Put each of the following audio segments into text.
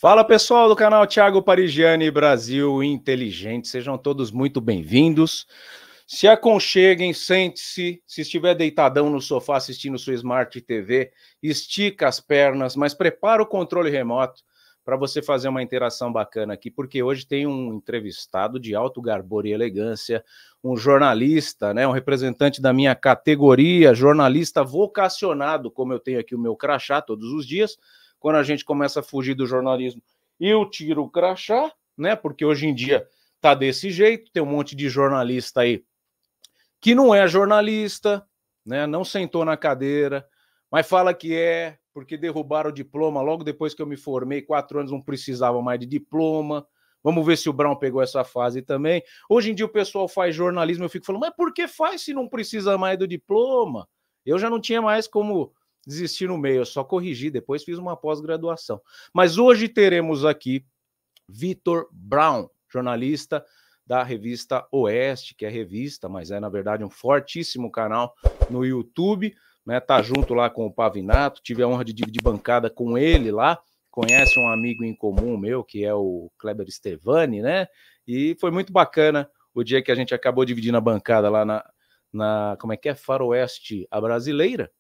Fala pessoal do canal Thiago Parigiani Brasil Inteligente, sejam todos muito bem-vindos. Se aconcheguem, sente-se, se estiver deitadão no sofá assistindo sua Smart TV, estica as pernas, mas prepara o controle remoto para você fazer uma interação bacana aqui, porque hoje tem um entrevistado de alto garbor e elegância, um jornalista, né, um representante da minha categoria, jornalista vocacionado, como eu tenho aqui o meu crachá todos os dias. Quando a gente começa a fugir do jornalismo, eu tiro o crachá, né? Porque hoje em dia tá desse jeito, tem um monte de jornalista aí que não é jornalista, né? Não sentou na cadeira, mas fala que é, porque derrubaram o diploma logo depois que eu me formei, 4 anos não precisava mais de diploma. Vamos ver se o Brown pegou essa fase também. Hoje em dia o pessoal faz jornalismo, eu fico falando, mas por que faz se não precisa mais do diploma? Eu já não tinha mais como desistir no meio, eu só corrigi, depois fiz uma pós-graduação. Mas hoje teremos aqui Vitor Brown, jornalista da revista Oeste, que é revista, mas é na verdade um fortíssimo canal no YouTube, né? Tá junto lá com o Pavinato, tive a honra de dividir bancada com ele lá, conhece um amigo em comum meu, que é o Kleber Stevani, né? E foi muito bacana o dia que a gente acabou dividindo a bancada lá na como é que é? Faroeste, a Brasileira.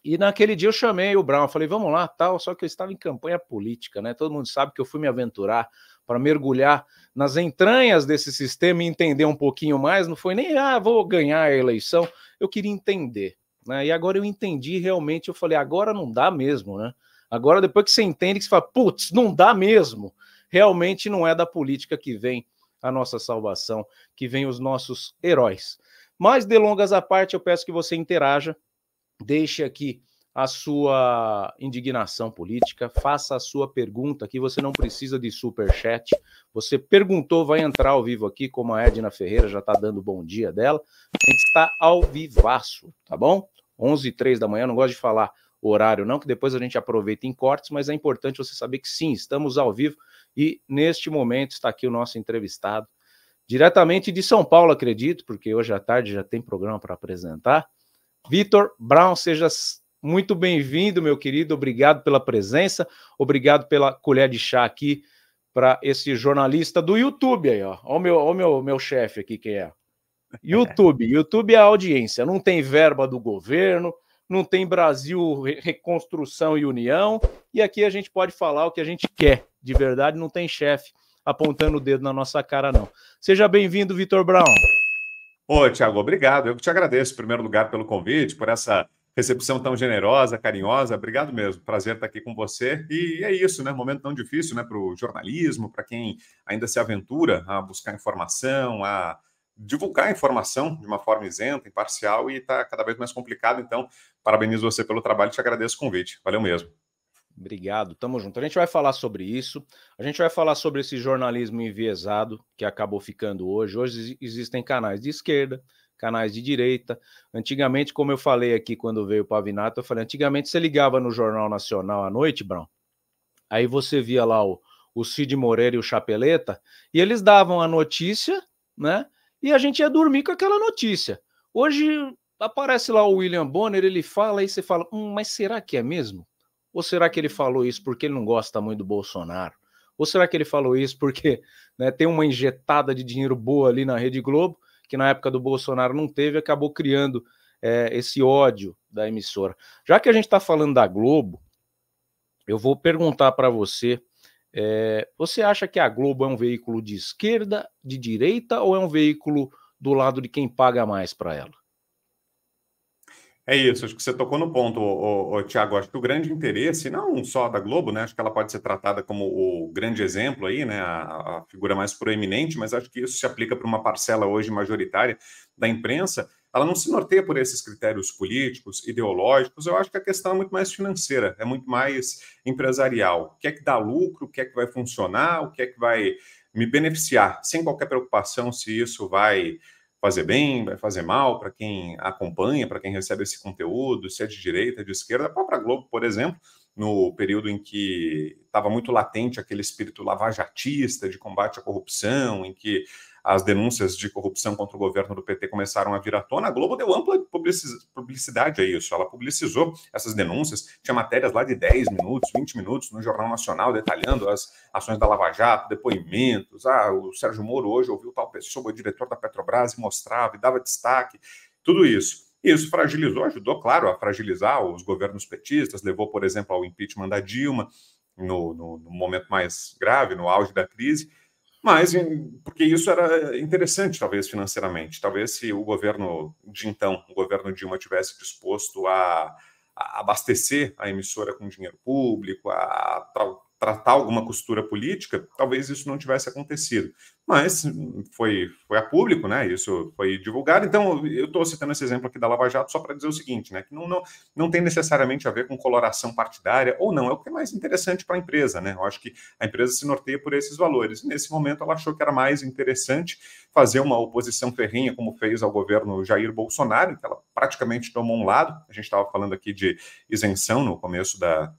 E naquele dia eu chamei o Brown, falei, vamos lá, tal, só que eu estava em campanha política, né? Todo mundo sabe que eu fui me aventurar para mergulhar nas entranhas desse sistema e entender um pouquinho mais, não foi nem, vou ganhar a eleição, eu queria entender, né? E agora eu entendi realmente, eu falei, agora não dá mesmo, né? Agora depois que você entende, que você fala, putz, não dá mesmo, realmente não é da política que vem a nossa salvação, que vem os nossos heróis. Mas delongas à parte, eu peço que você interaja, deixe aqui a sua indignação política, faça a sua pergunta aqui, você não precisa de superchat, você perguntou, vai entrar ao vivo aqui, como a Edna Ferreira já está dando bom dia dela, a gente está ao vivaço, tá bom? 11h03 da manhã, não gosto de falar o horário não, que depois a gente aproveita em cortes, mas é importante você saber que sim, estamos ao vivo e neste momento está aqui o nosso entrevistado, diretamente de São Paulo, acredito, porque hoje à tarde já tem programa para apresentar. Vitor Brown, seja muito bem-vindo, meu querido, obrigado pela presença, obrigado pela colher de chá aqui para esse jornalista do YouTube aí, ó. Olha o meu chefe aqui, quem é? YouTube é a audiência, não tem verba do governo, não tem Brasil, Reconstrução e União, e aqui a gente pode falar o que a gente quer, de verdade, não tem chefe apontando o dedo na nossa cara, não. Seja bem-vindo, Vitor Brown. Ô, Thiago, obrigado. Eu que te agradeço, em primeiro lugar, pelo convite, por essa recepção tão generosa, carinhosa. Obrigado mesmo. Prazer estar aqui com você. E é isso, né? Um momento tão difícil, né, para o jornalismo, para quem ainda se aventura a buscar informação, a divulgar informação de uma forma isenta, imparcial, e está cada vez mais complicado. Então, parabenizo você pelo trabalho e te agradeço o convite. Valeu mesmo. Obrigado, tamo junto. A gente vai falar sobre isso, a gente vai falar sobre esse jornalismo enviesado que acabou ficando hoje. Hoje existem canais de esquerda, canais de direita. Antigamente, como eu falei aqui quando veio o Pavinato, eu falei, antigamente você ligava no Jornal Nacional à noite, Brown, aí você via lá o Cid Moreira e o Chapeleta, e eles davam a notícia, né, e a gente ia dormir com aquela notícia. Hoje aparece lá o William Bonner, ele fala, e você fala, mas será que é mesmo? Ou será que ele falou isso porque ele não gosta muito do Bolsonaro? Ou será que ele falou isso porque, né, tem uma injetada de dinheiro boa ali na Rede Globo, que na época do Bolsonaro não teve, acabou criando esse ódio da emissora. Já que a gente está falando da Globo, eu vou perguntar para você, você acha que a Globo é um veículo de esquerda, de direita, ou é um veículo do lado de quem paga mais para ela? É isso, acho que você tocou no ponto, Thiago. Acho que o grande interesse, não só da Globo, né? Acho que ela pode ser tratada como o grande exemplo aí, né? A figura mais proeminente, mas acho que isso se aplica para uma parcela hoje majoritária da imprensa. Ela não se norteia por esses critérios políticos, ideológicos. Eu acho que a questão é muito mais financeira, é muito mais empresarial. O que é que dá lucro, o que é que vai funcionar, o que é que vai me beneficiar, sem qualquer preocupação se isso vai fazer bem, vai fazer mal para quem acompanha, para quem recebe esse conteúdo, se é de direita, de esquerda. A própria Globo, por exemplo, no período em que estava muito latente aquele espírito lavajatista de combate à corrupção, em que as denúncias de corrupção contra o governo do PT começaram a vir à tona, a Globo deu ampla publicidade a isso. Ela publicizou essas denúncias, tinha matérias lá de 10 minutos, 20 minutos no Jornal Nacional, detalhando as ações da Lava Jato, depoimentos. O Sérgio Moro hoje ouviu tal pessoa, o diretor da Petrobras, e mostrava, e dava destaque, tudo isso. Isso fragilizou, ajudou, claro, a fragilizar os governos petistas, levou, por exemplo, ao impeachment da Dilma, no momento mais grave, no auge da crise. Mas, porque isso era interessante, talvez, financeiramente. Talvez se o governo de então, o governo Dilma, tivesse disposto a abastecer a emissora com dinheiro público, a tratar alguma costura política, talvez isso não tivesse acontecido. Mas foi a público, né? Isso foi divulgado. Então, eu estou citando esse exemplo aqui da Lava Jato só para dizer o seguinte, né? Que não tem necessariamente a ver com coloração partidária, ou não, é o que é mais interessante para a empresa, né? Eu acho que a empresa se norteia por esses valores. E nesse momento, ela achou que era mais interessante fazer uma oposição ferrenha, como fez ao governo Jair Bolsonaro, que ela praticamente tomou um lado. A gente estava falando aqui de isenção no começo da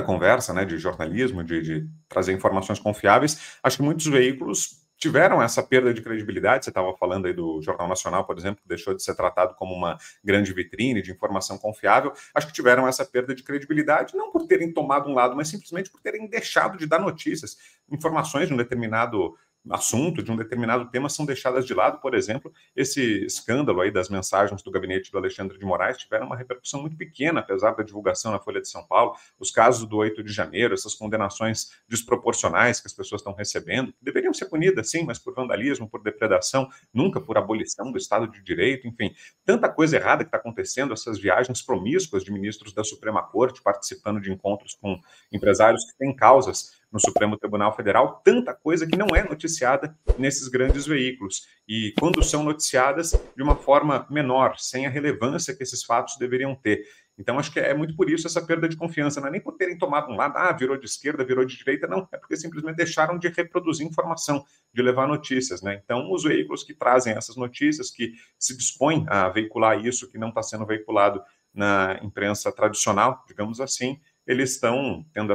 conversa, né, de jornalismo, de trazer informações confiáveis. Acho que muitos veículos tiveram essa perda de credibilidade. Você estava falando aí do Jornal Nacional, por exemplo, que deixou de ser tratado como uma grande vitrine de informação confiável. Acho que tiveram essa perda de credibilidade, não por terem tomado um lado, mas simplesmente por terem deixado de dar notícias. Informações de um determinado assunto, de um determinado tema, são deixadas de lado. Por exemplo, esse escândalo aí das mensagens do gabinete do Alexandre de Moraes tiveram uma repercussão muito pequena, apesar da divulgação na Folha de São Paulo. Os casos do 8 de janeiro, essas condenações desproporcionais que as pessoas estão recebendo, que deveriam ser punidas, sim, mas por vandalismo, por depredação, nunca por abolição do Estado de Direito, enfim, tanta coisa errada que está acontecendo, essas viagens promíscuas de ministros da Suprema Corte participando de encontros com empresários que têm causas no Supremo Tribunal Federal, tanta coisa que não é noticiada nesses grandes veículos. E quando são noticiadas, de uma forma menor, sem a relevância que esses fatos deveriam ter. Então, acho que é muito por isso essa perda de confiança. Não é nem por terem tomado um lado, virou de esquerda, virou de direita, não. É porque simplesmente deixaram de reproduzir informação, de levar notícias, né? Então, os veículos que trazem essas notícias, que se dispõem a veicular isso, que não está sendo veiculado na imprensa tradicional, digamos assim, eles estão tendo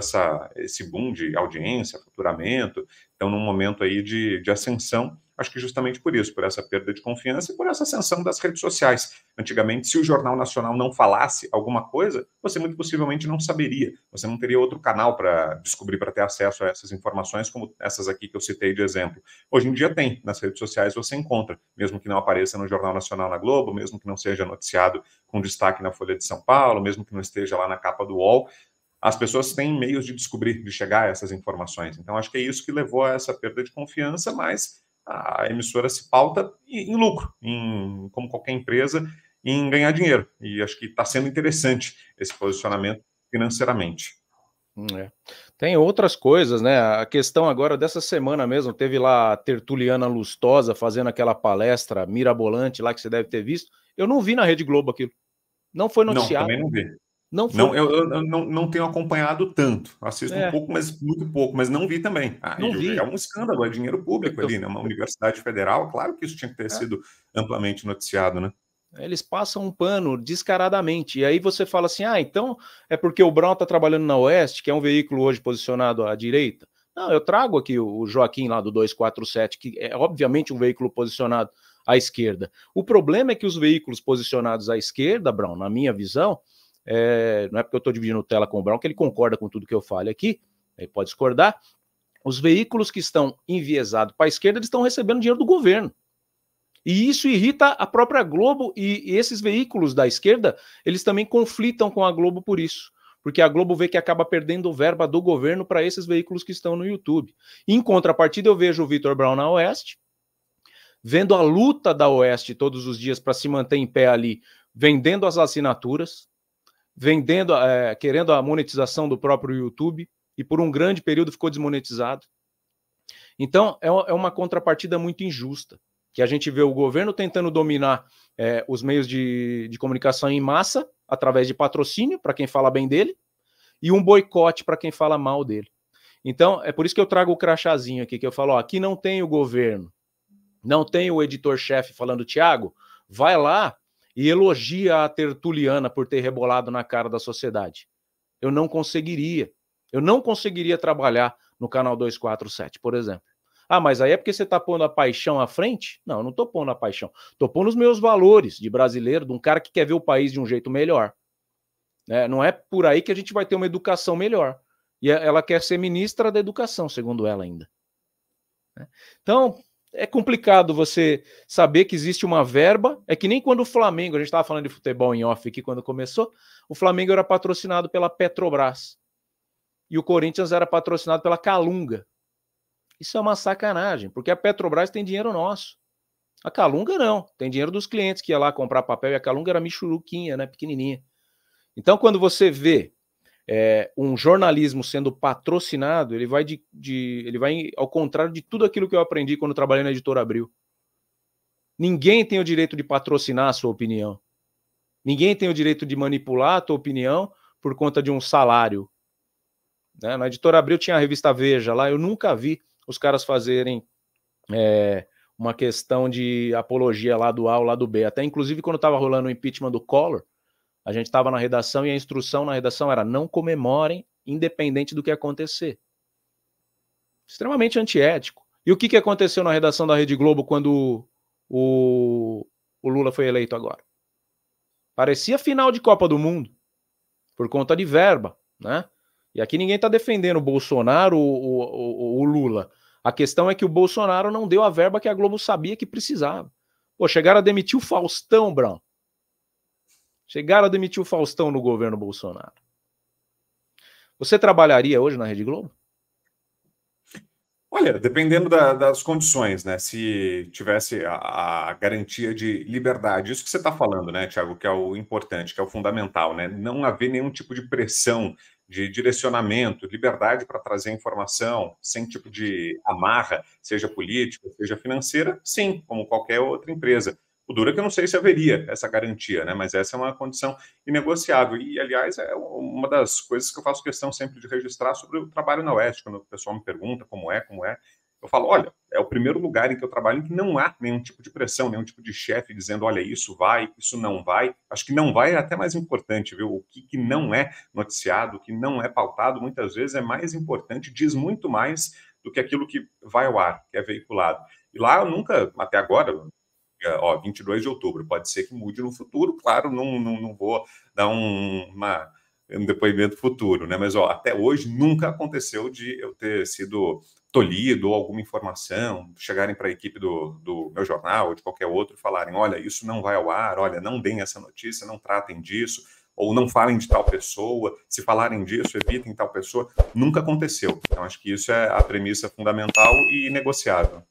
esse boom de audiência, faturamento, estão num momento aí de ascensão, acho que justamente por isso, por essa perda de confiança e por essa ascensão das redes sociais. Antigamente, se o Jornal Nacional não falasse alguma coisa, você muito possivelmente não saberia, você não teria outro canal para descobrir, para ter acesso a essas informações, como essas aqui que eu citei de exemplo. Hoje em dia tem, nas redes sociais você encontra, mesmo que não apareça no Jornal Nacional na Globo, mesmo que não seja noticiado com destaque na Folha de São Paulo, mesmo que não esteja lá na capa do UOL, as pessoas têm meios de descobrir, de chegar a essas informações. Então, acho que é isso que levou a essa perda de confiança, mas a emissora se pauta em lucro, como qualquer empresa, em ganhar dinheiro. E acho que está sendo interessante esse posicionamento financeiramente. É. Tem outras coisas, né? A questão agora dessa semana mesmo, teve lá a Tertuliana Lustosa fazendo aquela palestra mirabolante lá que você deve ter visto. Eu não vi na Rede Globo aquilo. Não foi Não, noticiado. também não vi. Não foi. Não, eu não tenho acompanhado tanto. Assisto um pouco, mas muito pouco, mas não vi também. Não vi. É um escândalo, é dinheiro público ali, né? Uma universidade federal, claro que isso tinha que ter sido amplamente noticiado, né? Eles passam um pano descaradamente. E aí você fala assim: então é porque o Brown está trabalhando na Oeste, que é um veículo hoje posicionado à direita. Não, eu trago aqui o Joaquim lá do 247, que é obviamente um veículo posicionado à esquerda. O problema é que os veículos posicionados à esquerda, Brown, na minha visão, não é porque eu estou dividindo tela com o Brown que ele concorda com tudo que eu falo aqui, ele pode discordar. Os veículos que estão enviesados para a esquerda, eles estão recebendo dinheiro do governo. E isso irrita a própria Globo, e esses veículos da esquerda, eles também conflitam com a Globo por isso. Porque a Globo vê que acaba perdendo verba do governo para esses veículos que estão no YouTube. Em contrapartida, eu vejo o Vitor Brown na Oeste, vendo a luta da Oeste todos os dias para se manter em pé ali, vendendo as assinaturas, querendo a monetização do próprio YouTube, e por um grande período ficou desmonetizado. Então, é uma contrapartida muito injusta, que a gente vê o governo tentando dominar os meios de comunicação em massa, através de patrocínio, para quem fala bem dele, e um boicote para quem fala mal dele. Então, é por isso que eu trago o crachazinho aqui, que eu falo, aqui não tem o governo, não tem o editor-chefe falando, Thiago, vai lá e elogia a Tertuliana por ter rebolado na cara da sociedade. Eu não conseguiria. Eu não conseguiria trabalhar no canal 247, por exemplo. Ah, mas aí é porque você está pondo a paixão à frente? Não, eu não estou pondo a paixão. Estou pondo os meus valores de brasileiro, de um cara que quer ver o país de um jeito melhor. Não é por aí que a gente vai ter uma educação melhor. E ela quer ser ministra da educação, segundo ela ainda. Então, é complicado você saber que existe uma verba. É que nem quando o Flamengo, a gente estava falando de futebol em off aqui quando começou, o Flamengo era patrocinado pela Petrobras. E o Corinthians era patrocinado pela Calunga. Isso é uma sacanagem, porque a Petrobras tem dinheiro nosso. A Calunga não, tem dinheiro dos clientes que ia lá comprar papel e a Calunga era michuruquinha, né, pequenininha. Então, quando você vê um jornalismo sendo patrocinado, ele vai ao contrário de tudo aquilo que eu aprendi quando trabalhei na Editora Abril. Ninguém tem o direito de patrocinar a sua opinião. Ninguém tem o direito de manipular a tua opinião por conta de um salário. Na Editora Abril tinha a revista Veja lá, eu nunca vi os caras fazerem uma questão de apologia lá do A ou lá do B. Até inclusive quando estava rolando o impeachment do Collor, a gente estava na redação e a instrução na redação era não comemorem, independente do que acontecer. Extremamente antiético. E o que aconteceu na redação da Rede Globo quando o Lula foi eleito agora? Parecia final de Copa do Mundo, por conta de verba, né? E aqui ninguém está defendendo o Bolsonaro ou o Lula. A questão é que o Bolsonaro não deu a verba que a Globo sabia que precisava. Pô, chegaram a demitir o Faustão, Brown. Chegaram a demitir o Faustão no governo Bolsonaro. Você trabalharia hoje na Rede Globo? Olha, dependendo das condições, né? Se tivesse a garantia de liberdade, isso que você está falando, né, Thiago, que é o importante, que é o fundamental, né? Não haver nenhum tipo de pressão, de direcionamento, liberdade para trazer informação, sem tipo de amarra, seja política, seja financeira, sim, como qualquer outra empresa. O duro é que eu não sei se haveria essa garantia, né? Mas essa é uma condição inegociável. E, aliás, é uma das coisas que eu faço questão sempre de registrar sobre o trabalho na Oeste. Quando o pessoal me pergunta como é, eu falo, olha, é o primeiro lugar em que eu trabalho em que não há nenhum tipo de pressão, nenhum tipo de chefe dizendo, olha, isso vai, isso não vai. Acho que não vai é até mais importante, viu? O que não é noticiado, o que não é pautado, muitas vezes é mais importante, diz muito mais do que aquilo que vai ao ar, que é veiculado. E lá eu nunca, até agora, 22 de outubro, pode ser que mude no futuro, claro, não vou dar um depoimento futuro, né? Mas até hoje nunca aconteceu de eu ter sido tolhido ou alguma informação, chegarem para a equipe do meu jornal ou de qualquer outro e falarem, olha, isso não vai ao ar, olha, não deem essa notícia, não tratem disso, ou não falem de tal pessoa, se falarem disso, evitem tal pessoa. Nunca aconteceu. Então, acho que isso é a premissa fundamental e inegociável.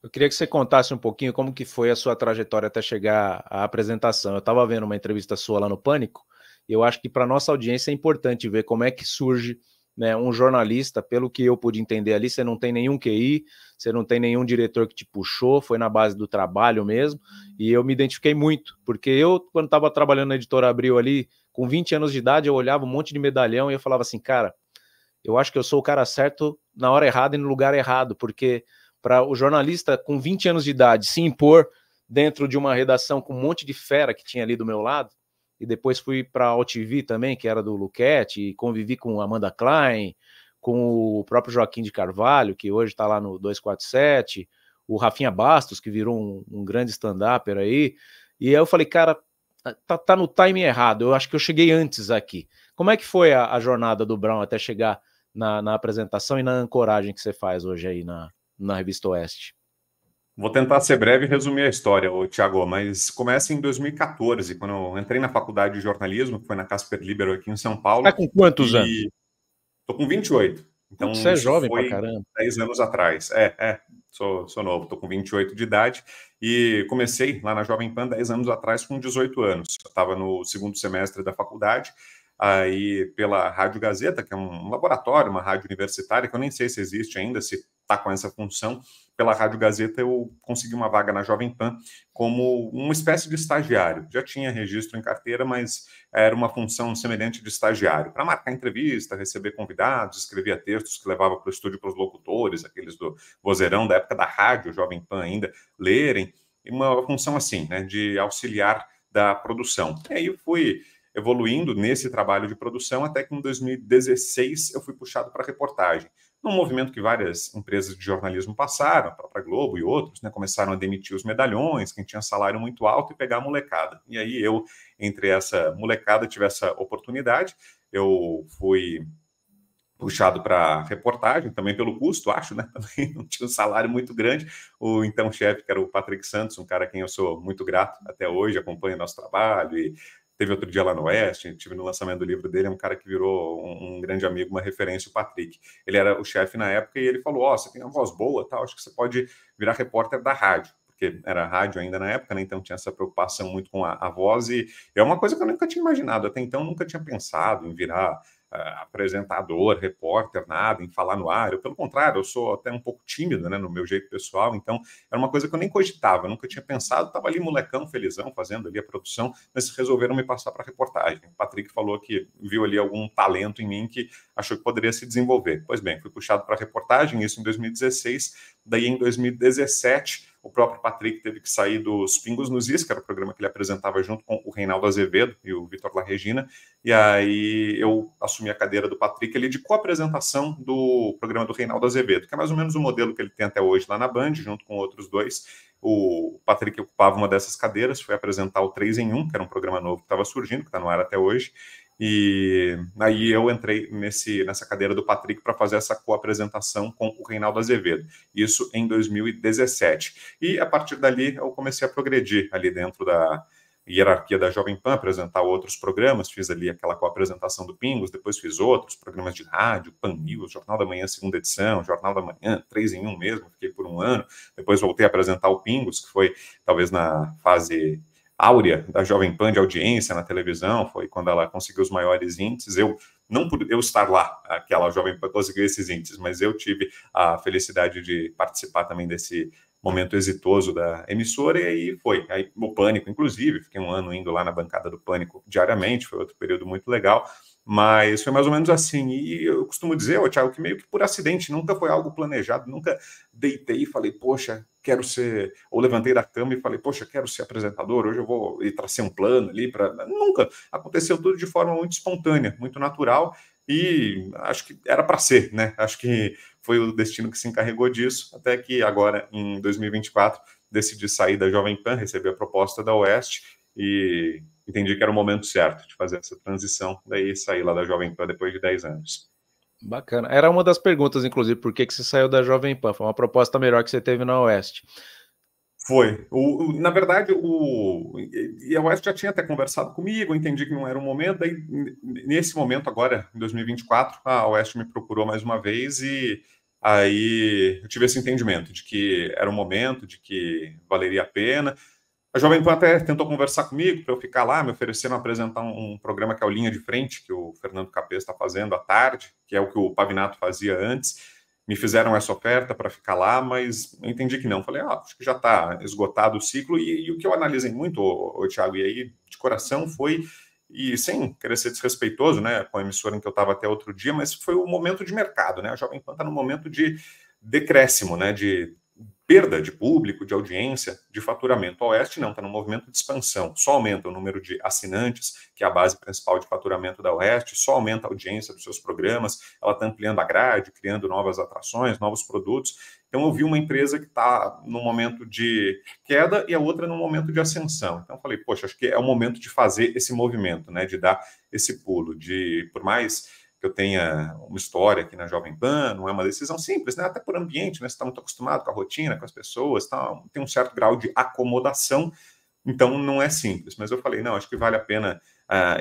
Eu queria que você contasse um pouquinho como que foi a sua trajetória até chegar à apresentação. Eu estava vendo uma entrevista sua lá no Pânico, e eu acho que para nossa audiência é importante ver como é que surge, né, um jornalista. Pelo que eu pude entender ali, você não tem nenhum QI, você não tem nenhum diretor que te puxou, foi na base do trabalho mesmo, e eu me identifiquei muito, porque eu, quando estava trabalhando na Editora Abril ali, com 20 anos de idade, eu olhava um monte de medalhão e eu falava assim, cara, eu acho que eu sou o cara certo na hora errada e no lugar errado, porque para o jornalista com 20 anos de idade se impor dentro de uma redação com um monte de fera que tinha ali do meu lado, e depois fui para a OTV também, que era do Luquete, e convivi com Amanda Klein, com o próprio Joaquim de Carvalho, que hoje está lá no 247, o Rafinha Bastos, que virou um grande stand-upper aí, e aí eu falei, cara, tá no timing errado, eu acho que eu cheguei antes aqui. Como é que foi a jornada do Brown até chegar na apresentação e na ancoragem que você faz hoje aí na Revista Oeste? Vou tentar ser breve e resumir a história, Thiago, mas começa em 2014, quando eu entrei na faculdade de jornalismo, que foi na Casper Libero aqui em São Paulo. Tá com quantos anos? Tô com 28. Então, você é isso jovem foi pra caramba. 10 anos atrás. Sou novo, tô com 28 de idade e comecei lá na Jovem Pan 10 anos atrás com 18 anos. Eu estava no segundo semestre da faculdade, aí pela Rádio Gazeta, que é um laboratório, uma rádio universitária, que eu nem sei se existe ainda, se está com essa função. Pela Rádio Gazeta eu consegui uma vaga na Jovem Pan como uma espécie de estagiário. Já tinha registro em carteira, mas era uma função semelhante de estagiário, para marcar entrevista, receber convidados, escrevia textos que levava para o estúdio para os locutores, aqueles do vozeirão da época da rádio, Jovem Pan ainda, lerem, e uma função assim, né, de auxiliar da produção. E aí eu fui evoluindo nesse trabalho de produção, até que em 2016 eu fui puxado para reportagem. Num movimento que várias empresas de jornalismo passaram, a própria Globo e outros, né, começaram a demitir os medalhões, quem tinha salário muito alto, e pegar a molecada. E aí eu, entre essa molecada, tive essa oportunidade. Eu fui puxado para reportagem, também pelo custo, acho, né? Também não tinha um salário muito grande. O então chefe, que era o Patrick Santos, um cara a quem eu sou muito grato até hoje, acompanha nosso trabalho, e teve outro dia lá no Oeste, tive no lançamento do livro dele, é um cara que virou um grande amigo, uma referência, o Patrick. Ele era o chefe na época e ele falou, você tem uma voz boa, tal, acho que você pode virar repórter da rádio, porque era rádio ainda na época, né? Então tinha essa preocupação muito com a voz, e é uma coisa que eu nunca tinha imaginado, até então nunca tinha pensado em virar apresentador, repórter, nada, em falar no ar. Eu, pelo contrário, eu sou até um pouco tímido, né, no meu jeito pessoal, então era uma coisa que eu nem cogitava, eu nunca tinha pensado, estava ali molecão, felizão, fazendo ali a produção, mas resolveram me passar para reportagem. O Patrick falou que viu ali algum talento em mim que achou que poderia se desenvolver. Pois bem, fui puxado para reportagem, isso em 2016, daí em 2017 o próprio Patrick teve que sair dos Pingos nos Is, que era o programa que ele apresentava junto com o Reinaldo Azevedo e o Vitor La Regina, e aí eu assumi a cadeira do Patrick, ele de co-apresentação do programa do Reinaldo Azevedo, que é mais ou menos o modelo que ele tem até hoje lá na Band, junto com outros dois. O Patrick ocupava uma dessas cadeiras, foi apresentar o 3 em 1, que era um programa novo que estava surgindo, que está no ar até hoje, e aí eu entrei nessa cadeira do Patrick para fazer essa co-apresentação com o Reinaldo Azevedo, isso em 2017. E a partir dali eu comecei a progredir ali dentro da hierarquia da Jovem Pan, apresentar outros programas, fiz ali aquela co-apresentação do Pingos, depois fiz outros programas de rádio, Pan News, Jornal da Manhã, segunda edição, Jornal da Manhã, 3 em 1 mesmo, fiquei por um ano, depois voltei a apresentar o Pingos, que foi talvez na fase áurea da Jovem Pan de audiência na televisão, foi quando ela conseguiu os maiores índices. Eu, não por eu estar lá, aquela Jovem Pan conseguiu esses índices, mas eu tive a felicidade de participar também desse momento exitoso da emissora, e aí foi. Aí, o Pânico, inclusive, fiquei um ano indo lá na bancada do Pânico diariamente, foi outro período muito legal, mas foi mais ou menos assim. E eu costumo dizer, Thiago, que meio que por acidente, nunca foi algo planejado, nunca deitei e falei, poxa, quero ser, ou levantei da cama e falei, poxa, quero ser apresentador, hoje eu vou ir traçar um plano ali para. Nunca. Aconteceu tudo de forma muito espontânea, muito natural, e acho que era para ser, né? Acho que foi o destino que se encarregou disso, até que agora, em 2024, decidi sair da Jovem Pan, recebi a proposta da Oeste e entendi que era o momento certo de fazer essa transição, daí saí lá da Jovem Pan depois de 10 anos. Bacana. Era uma das perguntas, inclusive, por que você saiu da Jovem Pan? Foi uma proposta melhor que você teve na Oeste. Foi. Na verdade, e a Oeste já tinha até conversado comigo, eu entendi que não era o momento, daí nesse momento agora, em 2024, a Oeste me procurou mais uma vez e aí eu tive esse entendimento de que era o momento, de que valeria a pena. A Jovem Pan até tentou conversar comigo para eu ficar lá, me ofereceram a apresentar um programa que é o Linha de Frente, que o Fernando Capês está fazendo à tarde, que é o que o Pavinato fazia antes. Me fizeram essa oferta para ficar lá, mas eu entendi que não. Falei, acho que já está esgotado o ciclo. E o que eu analisei muito, Thiago, e aí de coração foi, e sem querer ser desrespeitoso, né, com a emissora em que eu estava até outro dia, mas foi o momento de mercado, né? A Jovem Pan está no momento de decréscimo, né, de perda de público, de audiência, de faturamento. A Oeste não, está num movimento de expansão. Só aumenta o número de assinantes, que é a base principal de faturamento da Oeste, só aumenta a audiência dos seus programas, ela está ampliando a grade, criando novas atrações, novos produtos. Então eu vi uma empresa que está num momento de queda e a outra num momento de ascensão. Então eu falei, poxa, acho que é o momento de fazer esse movimento, né, de dar esse pulo, de, por mais que eu tenha uma história aqui na Jovem Pan, não é uma decisão simples, né? Até por ambiente, né? Você está muito acostumado com a rotina, com as pessoas, tá? Tem um certo grau de acomodação, então não é simples. Mas eu falei, não, acho que vale a pena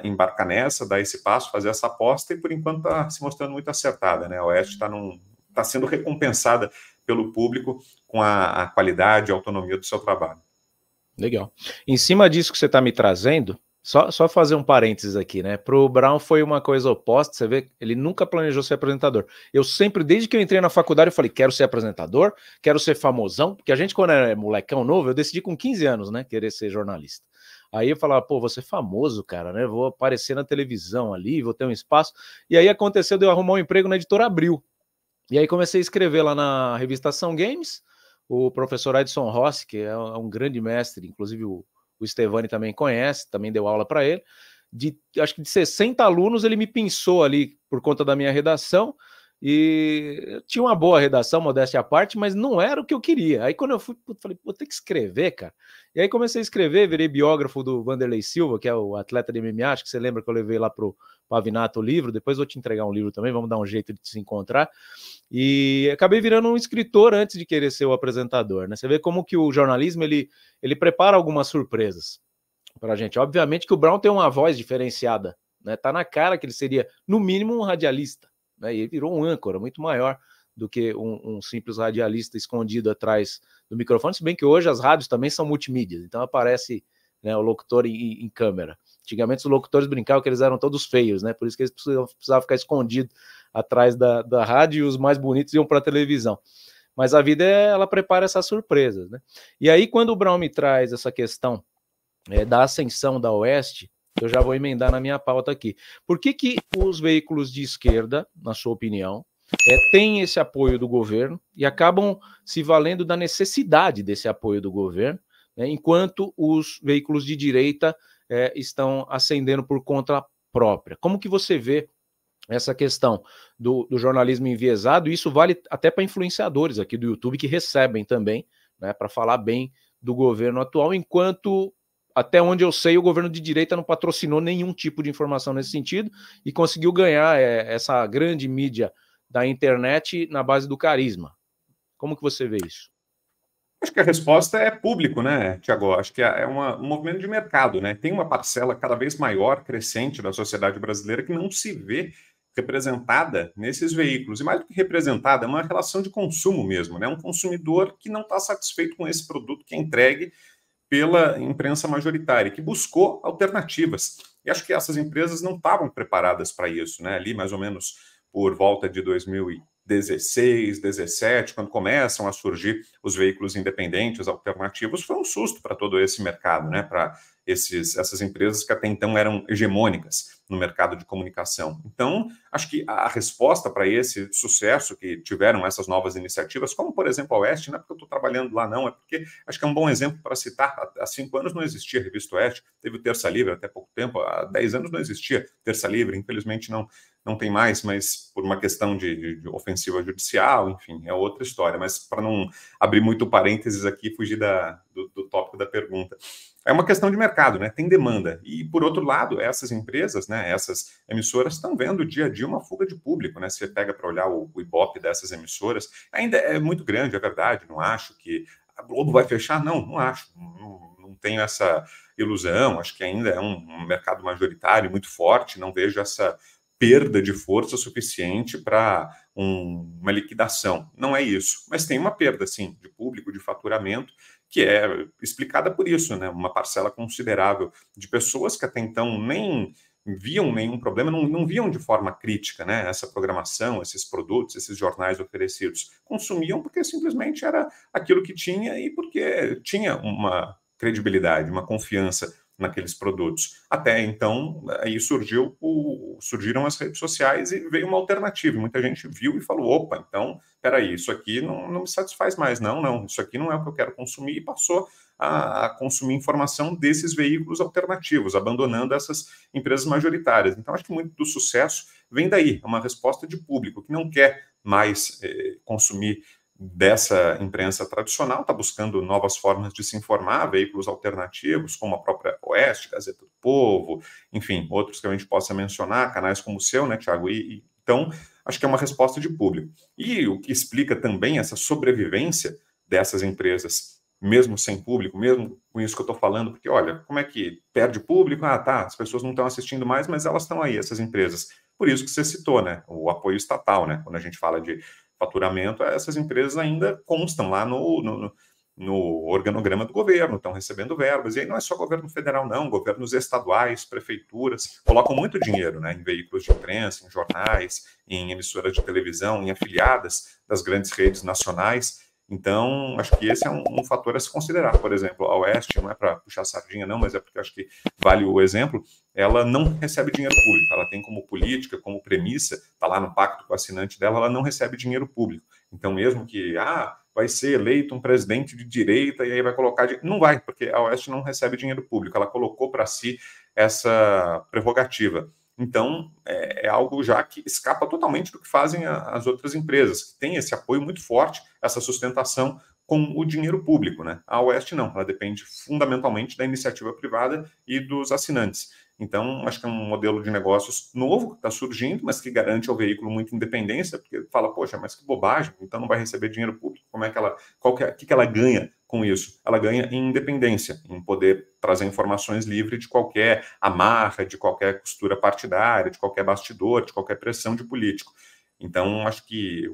embarcar nessa, dar esse passo, fazer essa aposta, e por enquanto está se mostrando muito acertada, né? A Oeste está sendo recompensada pelo público com a qualidade e autonomia do seu trabalho. Legal. Em cima disso que você está me trazendo, só fazer um parênteses aqui, né? Para o Brown foi uma coisa oposta, você vê, ele nunca planejou ser apresentador. Eu sempre, desde que eu entrei na faculdade, eu falei, quero ser apresentador, quero ser famosão, porque a gente, quando é molecão novo, eu decidi com 15 anos, né, querer ser jornalista. Aí eu falava, pô, vou ser famoso, cara, né? Vou aparecer na televisão ali, vou ter um espaço. E aí aconteceu de eu arrumar um emprego na Editora Abril. E aí comecei a escrever lá na revista Ação Games, o professor Edson Rossi, que é um grande mestre, inclusive o Stevani também conhece, também deu aula para ele. acho que de 60 alunos, ele me pinçou ali por conta da minha redação, e tinha uma boa redação, modéstia à parte, mas não era o que eu queria. Aí quando eu fui, falei, vou ter que escrever, cara. E aí comecei a escrever, virei biógrafo do Vanderlei Silva, que é o atleta de MMA, acho que você lembra que eu levei lá pro Pavinato o livro, depois vou te entregar um livro também, vamos dar um jeito de se encontrar. E acabei virando um escritor antes de querer ser o apresentador, né? Você vê como que o jornalismo, ele prepara algumas surpresas pra gente. Obviamente que o Brown tem uma voz diferenciada, né? Tá na cara que ele seria, no mínimo, um radialista, né? E ele virou um âncora muito maior do que um simples radialista escondido atrás do microfone, se bem que hoje as rádios também são multimídias, então aparece, né, o locutor em câmera. Antigamente os locutores brincavam que eles eram todos feios, né? Por isso que eles precisavam ficar escondidos atrás da rádio, e os mais bonitos iam para a televisão. Mas a vida, ela prepara essas surpresas, né? E aí, quando o Brown me traz essa questão da ascensão da Oeste, eu já vou emendar na minha pauta aqui. Por que que os veículos de esquerda, na sua opinião, têm esse apoio do governo e acabam se valendo da necessidade desse apoio do governo, né, enquanto os veículos de direita estão ascendendo por conta própria? Como que você vê essa questão do jornalismo enviesado? Isso vale até para influenciadores aqui do YouTube que recebem também, né, para falar bem do governo atual, enquanto, até onde eu sei, o governo de direita não patrocinou nenhum tipo de informação nesse sentido e conseguiu ganhar essa grande mídia da internet na base do carisma. Como que você vê isso? Acho que a resposta é público, né, Tiago? Acho que é um movimento de mercado, né? Tem uma parcela cada vez maior, crescente da sociedade brasileira que não se vê representada nesses veículos. E mais do que representada, é uma relação de consumo mesmo, né? Um consumidor que não está satisfeito com esse produto que é entregue pela imprensa majoritária, que buscou alternativas. E acho que essas empresas não estavam preparadas para isso, né? Ali, mais ou menos por volta de 2016, 17, quando começam a surgir os veículos independentes, alternativos, foi um susto para todo esse mercado, né? Para essas empresas que até então eram hegemônicas no mercado de comunicação. Então, acho que a resposta para esse sucesso que tiveram essas novas iniciativas, como, por exemplo, a Oeste, não é porque eu estou trabalhando lá, não, é porque acho que é um bom exemplo para citar. Há 5 anos não existia a Revista Oeste, teve o Terça Livre até pouco tempo, há 10 anos não existia Terça Livre, infelizmente não tem mais, mas por uma questão de ofensiva judicial, enfim, é outra história. Mas para não abrir muito parênteses aqui, fugir do tópico da pergunta. É uma questão de mercado, né? Tem demanda. E, por outro lado, essas empresas, né, essas emissoras estão vendo dia a dia uma fuga de público, né? Se você pega para olhar o Ibope dessas emissoras, ainda é muito grande, é verdade. Não acho que a Globo vai fechar, não acho. Não tenho essa ilusão. Acho que ainda é um mercado majoritário muito forte. Não vejo essa perda de força suficiente para uma liquidação. Não é isso. Mas tem uma perda, sim, de público, de faturamento, que é explicada por isso, né? Uma parcela considerável de pessoas que até então nem viam nenhum problema, não viam de forma crítica, né, essa programação, esses produtos, esses jornais oferecidos. Consumiam porque simplesmente era aquilo que tinha e porque tinha uma credibilidade, uma confiança naqueles produtos. Até então, aí surgiram as redes sociais e veio uma alternativa. Muita gente viu e falou, opa, então, peraí, isso aqui não me satisfaz mais. Não, isso aqui não é o que eu quero consumir, e passou a consumir informação desses veículos alternativos, abandonando essas empresas majoritárias. Então, acho que muito do sucesso vem daí, é uma resposta de público que não quer mais consumir dessa imprensa tradicional, está buscando novas formas de se informar, veículos alternativos, como a própria Oeste, Gazeta do Povo, enfim, outros que a gente possa mencionar, canais como o seu, né, Tiago? Então, acho que é uma resposta de público. E o que explica também essa sobrevivência dessas empresas, mesmo sem público, mesmo com isso que eu estou falando, porque, olha, como é que perde público? Ah, tá, as pessoas não estão assistindo mais, mas elas estão aí, essas empresas. Por isso que você citou, né, o apoio estatal, né, quando a gente fala de faturamento, essas empresas ainda constam lá no organograma do governo, estão recebendo verbas, e aí não é só governo federal, não, governos estaduais, prefeituras, colocam muito dinheiro, né, em veículos de imprensa, em jornais, em emissoras de televisão, em afiliadas das grandes redes nacionais, Então, acho que esse é um fator a se considerar. Por exemplo, a Oeste, não é para puxar sardinha, não, mas é porque acho que vale o exemplo, ela não recebe dinheiro público. Ela tem como política, como premissa, está lá no pacto com o assinante dela, ela não recebe dinheiro público. Então, mesmo que, vai ser eleito um presidente de direita e aí vai colocar... Não vai, porque a Oeste não recebe dinheiro público. Ela colocou para si essa prerrogativa. Então, é algo já que escapa totalmente do que fazem as outras empresas, que têm esse apoio muito forte, essa sustentação com o dinheiro público, né? A Oeste não, ela depende fundamentalmente da iniciativa privada e dos assinantes. Então, acho que é um modelo de negócios novo que está surgindo, mas que garante ao veículo muita independência, porque fala, poxa, mas que bobagem, então não vai receber dinheiro público, como é que ela, o que ela ganha com isso? Ela ganha em independência, em poder trazer informações livres de qualquer amarra, de qualquer costura partidária, de qualquer bastidor, de qualquer pressão de político. Então, acho que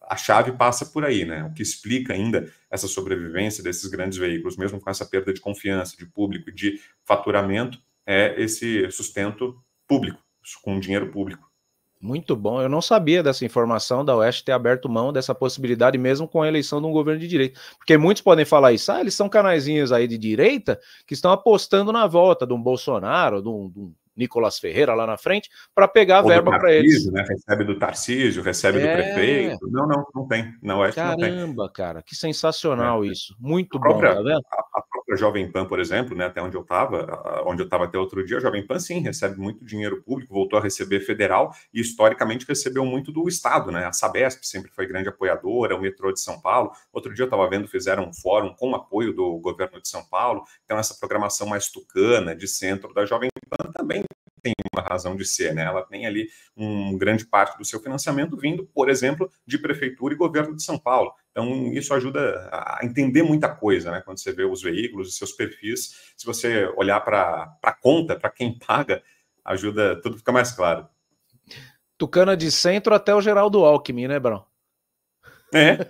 a chave passa por aí, né? O que explica ainda essa sobrevivência desses grandes veículos, mesmo com essa perda de confiança, de público e de faturamento, é esse sustento público, com dinheiro público. Muito bom. Eu não sabia dessa informação da Oeste ter aberto mão dessa possibilidade, mesmo com a eleição de um governo de direita. Porque muitos podem falar isso, eles são canaizinhos aí de direita que estão apostando na volta de um Bolsonaro, de um Nicolas Ferreira lá na frente, para pegar a verba para eles. Né? Recebe do Tarcísio, recebe do prefeito. Não tem. Na Oeste não tem. Caramba, cara, que sensacional isso. Muito bom, tá vendo? A própria Jovem Pan, por exemplo, né, até onde eu estava até outro dia, a Jovem Pan, sim, recebe muito dinheiro público, voltou a receber federal e, historicamente, recebeu muito do Estado, né? A Sabesp sempre foi grande apoiadora, o metrô de São Paulo. Outro dia eu estava vendo, fizeram um fórum com apoio do governo de São Paulo. Então, essa programação mais tucana, de centro da Jovem Pan também tem uma razão de ser, né? Ela tem ali grande parte do seu financiamento vindo, por exemplo, de prefeitura e governo de São Paulo. Então, isso ajuda a entender muita coisa, né? Quando você vê os veículos e seus perfis, se você olhar para a conta, para quem paga, ajuda, tudo fica mais claro. Tucana de centro até o Geraldo Alckmin, né, Brão?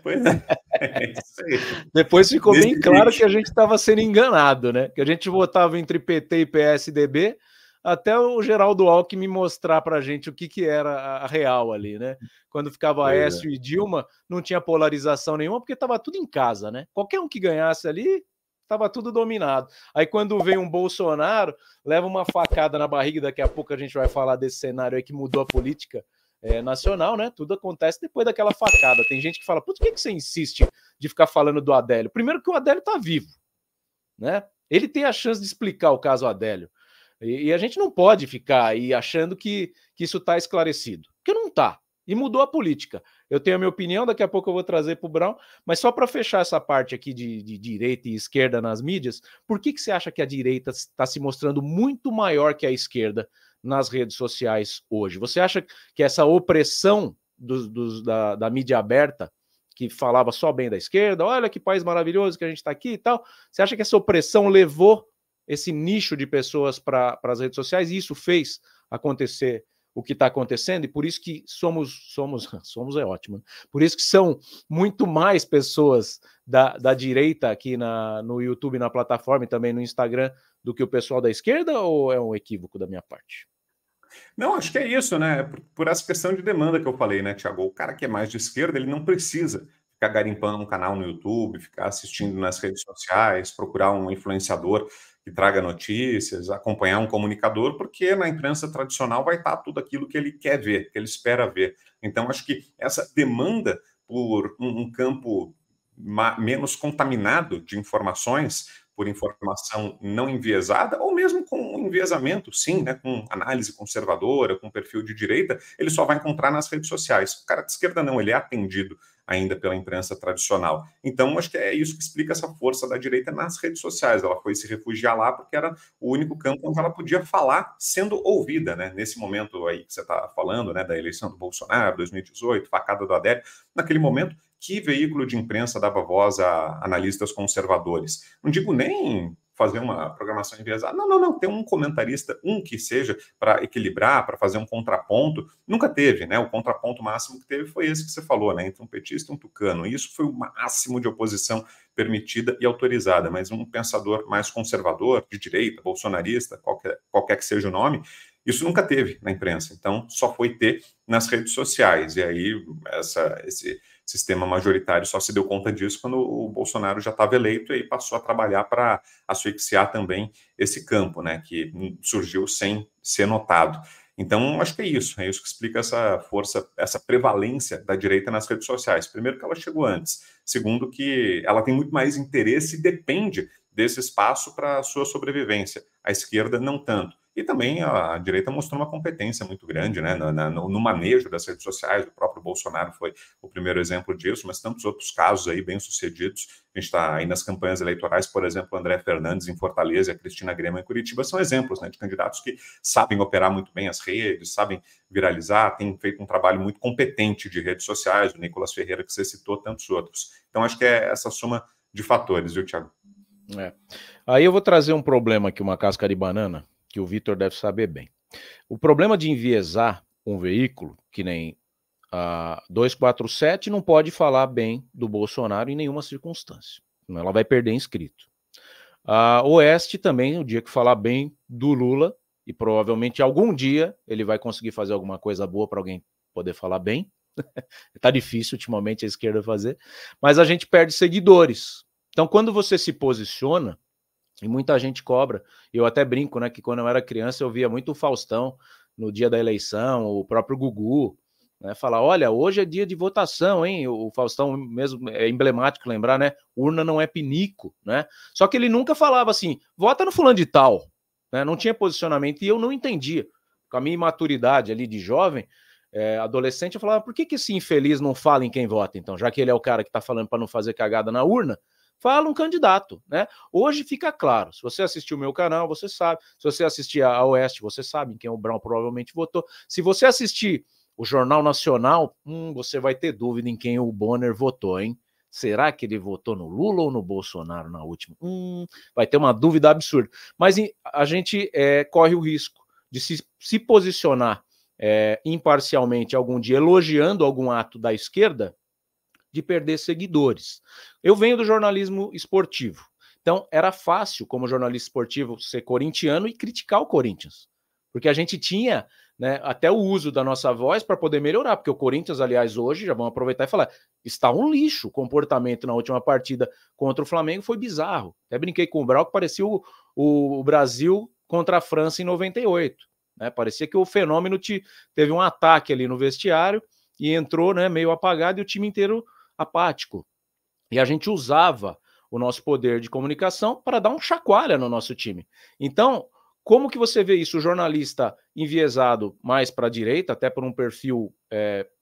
Pois é. Isso aí. Depois ficou bem claro que a gente estava sendo enganado, né? Que a gente votava entre PT e PSDB, até o Geraldo Alckmin mostrar para a gente o que era a real ali, né? Quando ficava Aécio e Dilma, não tinha polarização nenhuma, porque estava tudo em casa, né? Qualquer um que ganhasse ali, estava tudo dominado. Aí quando vem um Bolsonaro, leva uma facada na barriga, daqui a pouco a gente vai falar desse cenário aí que mudou a política nacional, né? Tudo acontece depois daquela facada. Tem gente que fala, putz, por que você insiste de ficar falando do Adélio? Primeiro que o Adélio tá vivo, né? Ele tem a chance de explicar o caso Adélio. E a gente não pode ficar aí achando que isso está esclarecido, porque não está. E mudou a política. Eu tenho a minha opinião, daqui a pouco eu vou trazer para o Brown, mas só para fechar essa parte aqui de direita e esquerda nas mídias, por que você acha que a direita está se mostrando muito maior que a esquerda nas redes sociais hoje? Você acha que essa opressão da mídia aberta, que falava só bem da esquerda, olha que país maravilhoso que a gente está aqui e tal, você acha que essa opressão levou esse nicho de pessoas para as redes sociais, e isso fez acontecer o que está acontecendo, e por isso que somos é ótimo, por isso que são muito mais pessoas da direita aqui no YouTube, na plataforma e também no Instagram, do que o pessoal da esquerda, ou é um equívoco da minha parte? Não, acho que é isso, né? Por essa questão de demanda que eu falei, né, Thiago? O cara que é mais de esquerda, ele não precisa ficar garimpando um canal no YouTube, ficar assistindo nas redes sociais, procurar um influenciador que traga notícias, acompanhar um comunicador, porque na imprensa tradicional vai estar tudo aquilo que ele quer ver, que ele espera ver. Então, acho que essa demanda por um campo menos contaminado de informações, por informação não enviesada, ou mesmo com enviesamento, sim, né, com análise conservadora, com perfil de direita, ele só vai encontrar nas redes sociais. O cara de esquerda não, ele é atendido ainda pela imprensa tradicional. Então, acho que é isso que explica essa força da direita nas redes sociais. Ela foi se refugiar lá porque era o único campo onde ela podia falar sendo ouvida, né? Nesse momento aí que você está falando, né, da eleição do Bolsonaro, 2018, facada do Adélio, naquele momento, que veículo de imprensa dava voz a analistas conservadores? Não digo nem fazer uma programação enviesada. Não. Ter um comentarista, que seja, para equilibrar, para fazer um contraponto, nunca teve, né? O contraponto máximo que teve foi esse que você falou, né? Entre um petista e um tucano. E isso foi o máximo de oposição permitida e autorizada, mas um pensador mais conservador, de direita, bolsonarista, qualquer que seja o nome, Isso nunca teve na imprensa, então só foi ter nas redes sociais. E aí esse sistema majoritário só se deu conta disso quando o Bolsonaro já estava eleito e aí passou a trabalhar para asfixiar também esse campo, né, que surgiu sem ser notado. Então, acho que é isso que explica essa força, essa prevalência da direita nas redes sociais. Primeiro, que ela chegou antes. Segundo, que ela tem muito mais interesse e depende desse espaço para a sua sobrevivência. A esquerda, não tanto. E também a direita mostrou uma competência muito grande, né, no manejo das redes sociais. O próprio Bolsonaro foi o primeiro exemplo disso, mas tantos outros casos aí bem-sucedidos. A gente está aí nas campanhas eleitorais, por exemplo, o André Fernandes em Fortaleza e a Cristina Grema em Curitiba são exemplos, né, de candidatos que sabem operar muito bem as redes, sabem viralizar, têm feito um trabalho muito competente de redes sociais, o Nicolas Ferreira, que você citou, tantos outros. Então, acho que é essa soma de fatores, viu, Thiago? Aí eu vou trazer um problema aqui, uma casca de banana, que o Vitor deve saber bem. O problema de enviesar um veículo, que nem a 247, não pode falar bem do Bolsonaro em nenhuma circunstância. Ela vai perder inscrito. A Oeste também, o dia que falar bem do Lula, e provavelmente algum dia ele vai conseguir fazer alguma coisa boa para alguém poder falar bem. Tá difícil ultimamente a esquerda fazer, mas a gente perde seguidores. Então, quando você se posiciona, e muita gente cobra, eu até brinco, né, que quando eu era criança eu via muito o Faustão no dia da eleição, o próprio Gugu, né, falar, olha, hoje é dia de votação, hein, o Faustão mesmo, é emblemático lembrar, né, urna não é pinico, né, só que ele nunca falava assim, vota no fulano de tal, né, não tinha posicionamento, e eu não entendia, com a minha imaturidade ali de jovem, adolescente, eu falava, por que esse infeliz não fala em quem vota, então, já que ele é o cara que tá falando para não fazer cagada na urna, fala um candidato, né? Hoje fica claro, se você assistiu o meu canal, você sabe, se você assistir a Oeste, você sabe em quem o Brown provavelmente votou, se você assistir o Jornal Nacional, você vai ter dúvida em quem o Bonner votou, hein? Será que ele votou no Lula ou no Bolsonaro na última? Vai ter uma dúvida absurda. Mas a gente corre o risco de se posicionar imparcialmente algum dia, elogiando algum ato da esquerda, de perder seguidores. Eu venho do jornalismo esportivo, então era fácil, como jornalista esportivo, ser corintiano e criticar o Corinthians, porque a gente tinha, né, até o uso da nossa voz para poder melhorar, porque o Corinthians, aliás, hoje, já vamos aproveitar e falar, está um lixo, o comportamento na última partida contra o Flamengo foi bizarro, até brinquei com o Brau que parecia o Brasil contra a França em 98, né, parecia que o fenômeno teve um ataque ali no vestiário e entrou, né, meio apagado e o time inteiro apático. E a gente usava o nosso poder de comunicação para dar um chacoalha no nosso time. Então, como que você vê isso? O jornalista enviesado mais para a direita, até por um perfil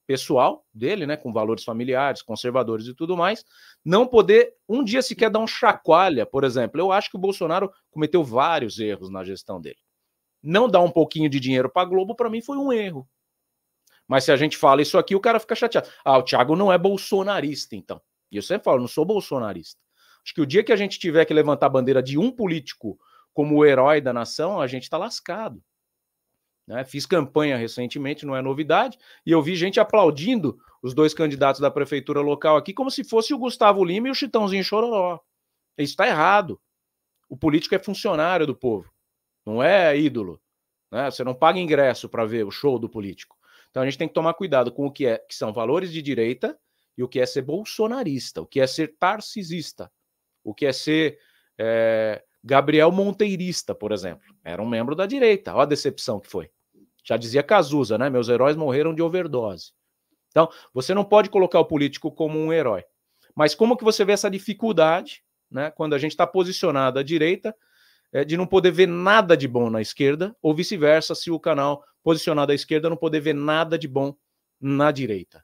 pessoal dele, né, com valores familiares, conservadores e tudo mais, não poder um dia sequer dar um chacoalha, por exemplo. Eu acho que o Bolsonaro cometeu vários erros na gestão dele. Não dar um pouquinho de dinheiro para a Globo, para mim, foi um erro. Mas se a gente fala isso aqui, o cara fica chateado. O Thiago não é bolsonarista, então. E eu sempre falo, não sou bolsonarista. Acho que o dia que a gente tiver que levantar a bandeira de um político como o herói da nação, a gente tá lascado. Né? Fiz campanha recentemente, não é novidade, e eu vi gente aplaudindo os dois candidatos da prefeitura local aqui como se fosse o Gustavo Lima e o Chitãozinho Chororó. Isso tá errado. O político é funcionário do povo, não é ídolo. Né? Você não paga ingresso para ver o show do político. Então a gente tem que tomar cuidado com o que são valores de direita e o que é ser bolsonarista, o que é ser tarcisista, o que é ser Gabriel Monteirista, por exemplo. Era um membro da direita, olha a decepção que foi. Já dizia Cazuza, né? Meus heróis morreram de overdose. Então, você não pode colocar o político como um herói. Mas como que você vê essa dificuldade, né? Quando a gente está posicionado à direita, de não poder ver nada de bom na esquerda, ou vice-versa, se o canal posicionado à esquerda não poder ver nada de bom na direita.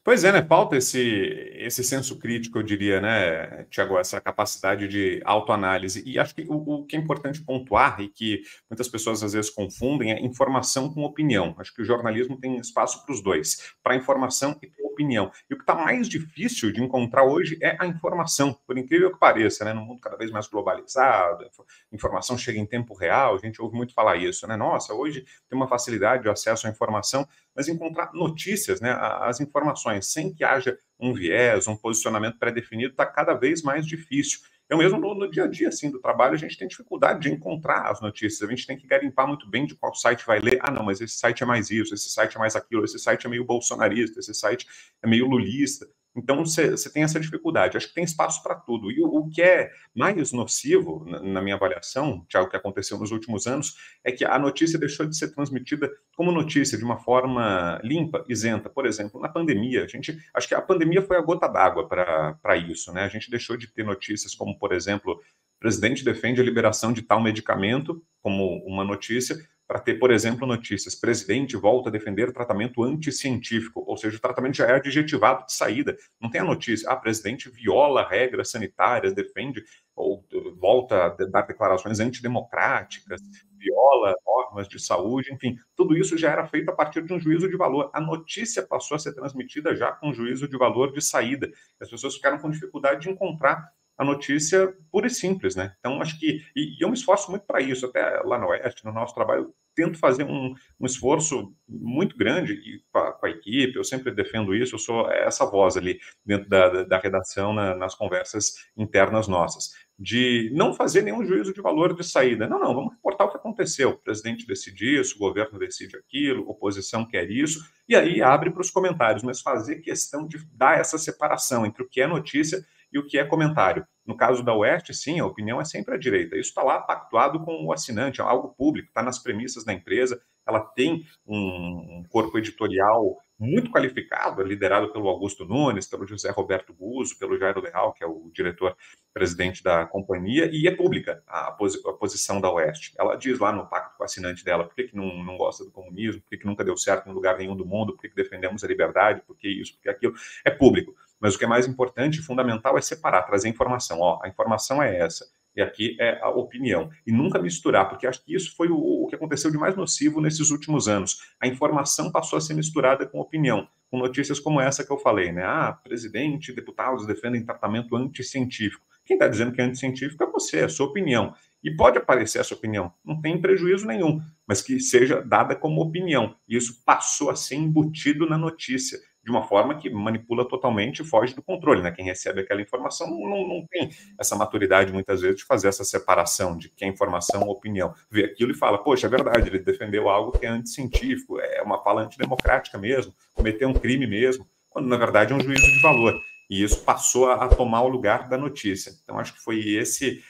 Pois é, né? Falta esse senso crítico, eu diria, né, Tiago, essa capacidade de autoanálise. E acho que o que é importante pontuar e que muitas pessoas às vezes confundem é informação com opinião. Acho que o jornalismo tem espaço para os dois, para informação e para opinião. E o que está mais difícil de encontrar hoje é a informação, por incrível que pareça, né? No mundo cada vez mais globalizado, a informação chega em tempo real, a gente ouve muito falar isso, né? Nossa, hoje tem uma facilidade de acesso à informação, mas encontrar notícias, né, as informações, sem que haja um viés, um posicionamento pré-definido, está cada vez mais difícil. Eu mesmo no dia a dia, assim, do trabalho, a gente tem dificuldade de encontrar as notícias, a gente tem que garimpar muito bem de qual site vai ler. Ah, não, mas esse site é mais isso, esse site é mais aquilo, esse site é meio bolsonarista, esse site é meio lulista. Então, você tem essa dificuldade. Acho que tem espaço para tudo. E o que é mais nocivo, na minha avaliação, Thiago, que aconteceu nos últimos anos, é que a notícia deixou de ser transmitida como notícia, de uma forma limpa, isenta. Por exemplo, na pandemia, acho que a pandemia foi a gota d'água para isso, né? A gente deixou de ter notícias como, por exemplo, o presidente defende a liberação de tal medicamento, como uma notícia, para ter, por exemplo, notícias: presidente volta a defender tratamento anticientífico, ou seja, o tratamento já é adjetivado de saída. Não tem a notícia: presidente viola regras sanitárias, defende ou volta a dar declarações antidemocráticas, viola normas de saúde, enfim, tudo isso já era feito a partir de um juízo de valor. A notícia passou a ser transmitida já com um juízo de valor de saída. As pessoas ficaram com dificuldade de encontrar a notícia pura e simples, né? Então, acho que... E eu me esforço muito para isso, até lá no Oeste, no nosso trabalho, tento fazer um esforço muito grande e com a equipe, eu sempre defendo isso, eu sou essa voz ali dentro da redação, nas conversas internas nossas, de não fazer nenhum juízo de valor de saída. Não, vamos reportar o que aconteceu. O presidente decide isso, o governo decide aquilo, a oposição quer isso, e aí abre para os comentários, mas fazer questão de dar essa separação entre o que é notícia e o que é comentário. No caso da Oeste, sim, a opinião é sempre à direita. Isso está lá pactuado com o assinante, é algo público, está nas premissas da empresa, ela tem um corpo editorial muito qualificado, liderado pelo Augusto Nunes, pelo José Roberto Guzzo, pelo Jairo Leal, que é o diretor-presidente da companhia, e é pública a posição da Oeste. Ela diz lá no pacto com o assinante dela por que não gosta do comunismo, por que nunca deu certo em lugar nenhum do mundo, por que defendemos a liberdade, por que isso, por que aquilo. É público. Mas o que é mais importante e fundamental é separar, trazer informação. A informação é essa, e aqui é a opinião. E nunca misturar, porque acho que isso foi o que aconteceu de mais nocivo nesses últimos anos. A informação passou a ser misturada com opinião, com notícias como essa que eu falei, né? Presidente e deputados defendem tratamento anticientífico. Quem está dizendo que é anticientífico é você, é a sua opinião. E pode aparecer essa opinião, não tem prejuízo nenhum, mas que seja dada como opinião. E isso passou a ser embutido na notícia, de uma forma que manipula totalmente e foge do controle, né? Quem recebe aquela informação não tem essa maturidade, muitas vezes, de fazer essa separação de que é informação ou opinião. Vê aquilo e fala, poxa, é verdade, ele defendeu algo que é anticientífico, é uma fala antidemocrática mesmo, cometeu um crime mesmo, quando, na verdade, é um juízo de valor. E isso passou a tomar o lugar da notícia. Então, acho que foi esse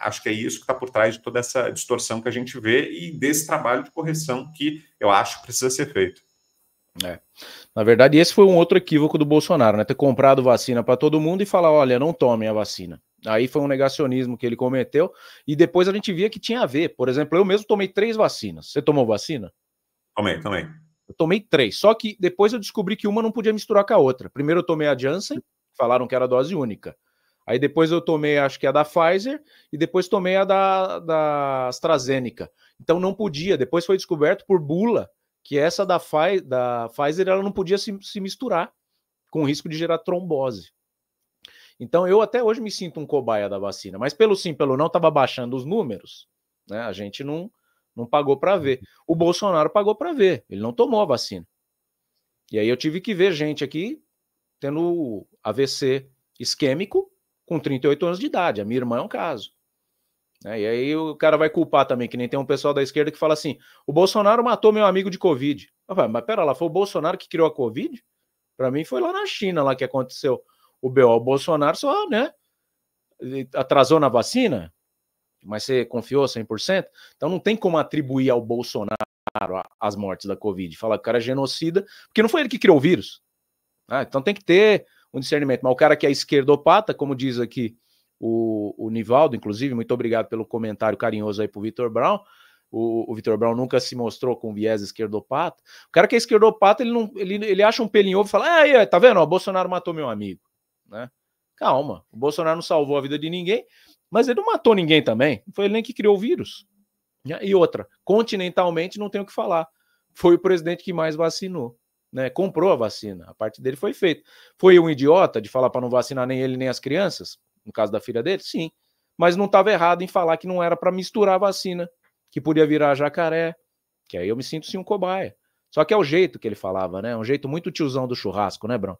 acho que é isso que está por trás de toda essa distorção que a gente vê e desse trabalho de correção que eu acho que precisa ser feito. Na verdade, esse foi um outro equívoco do Bolsonaro, né? Ter comprado vacina para todo mundo e falar, olha, não tomem a vacina. Aí foi um negacionismo que ele cometeu e depois a gente via que tinha a ver. Por exemplo, eu mesmo tomei 3 vacinas. Você tomou vacina? Tomei. Eu tomei 3, só que depois eu descobri que uma não podia misturar com a outra. Primeiro eu tomei a Janssen, falaram que era dose única. Aí depois eu tomei, acho que a da Pfizer, e depois tomei a da AstraZeneca. Então não podia, depois foi descoberto por bula que essa da Pfizer ela não podia se misturar, com risco de gerar trombose. Então eu até hoje me sinto um cobaia da vacina, mas pelo sim, pelo não, estava baixando os números, né? A gente não pagou para ver. O Bolsonaro pagou para ver, ele não tomou a vacina. E aí eu tive que ver gente aqui tendo AVC isquêmico com 38 anos de idade. A minha irmã é um caso. E aí o cara vai culpar também, que nem tem um pessoal da esquerda que fala assim, o Bolsonaro matou meu amigo de Covid. Mas pera lá, foi o Bolsonaro que criou a Covid? Para mim foi lá na China lá que aconteceu o BO. O Bolsonaro só, né, atrasou na vacina, mas você confiou 100%? Então não tem como atribuir ao Bolsonaro as mortes da Covid. Fala que o cara é genocida, porque não foi ele que criou o vírus. Então tem que ter um discernimento. Mas o cara que é esquerdopata, como diz aqui o Nivaldo, inclusive, muito obrigado pelo comentário carinhoso aí pro Vitor Brown. O Vitor Brown nunca se mostrou com viés esquerdopata. O cara que é esquerdopata, ele acha um pelinho ovo e fala, tá vendo? O Bolsonaro matou meu amigo. Né? Calma, o Bolsonaro não salvou a vida de ninguém, mas ele não matou ninguém também. Não foi ele nem que criou o vírus. E outra, continentalmente não tem o que falar. Foi o presidente que mais vacinou. Né, comprou a vacina, a parte dele foi feita. Foi um idiota de falar para não vacinar nem ele nem as crianças, no caso da filha dele? Sim, mas não estava errado em falar que não era para misturar a vacina, que podia virar jacaré, que aí eu me sinto sim um cobaia. Só que é o jeito que ele falava, né? Um jeito muito tiozão do churrasco, né, Brão?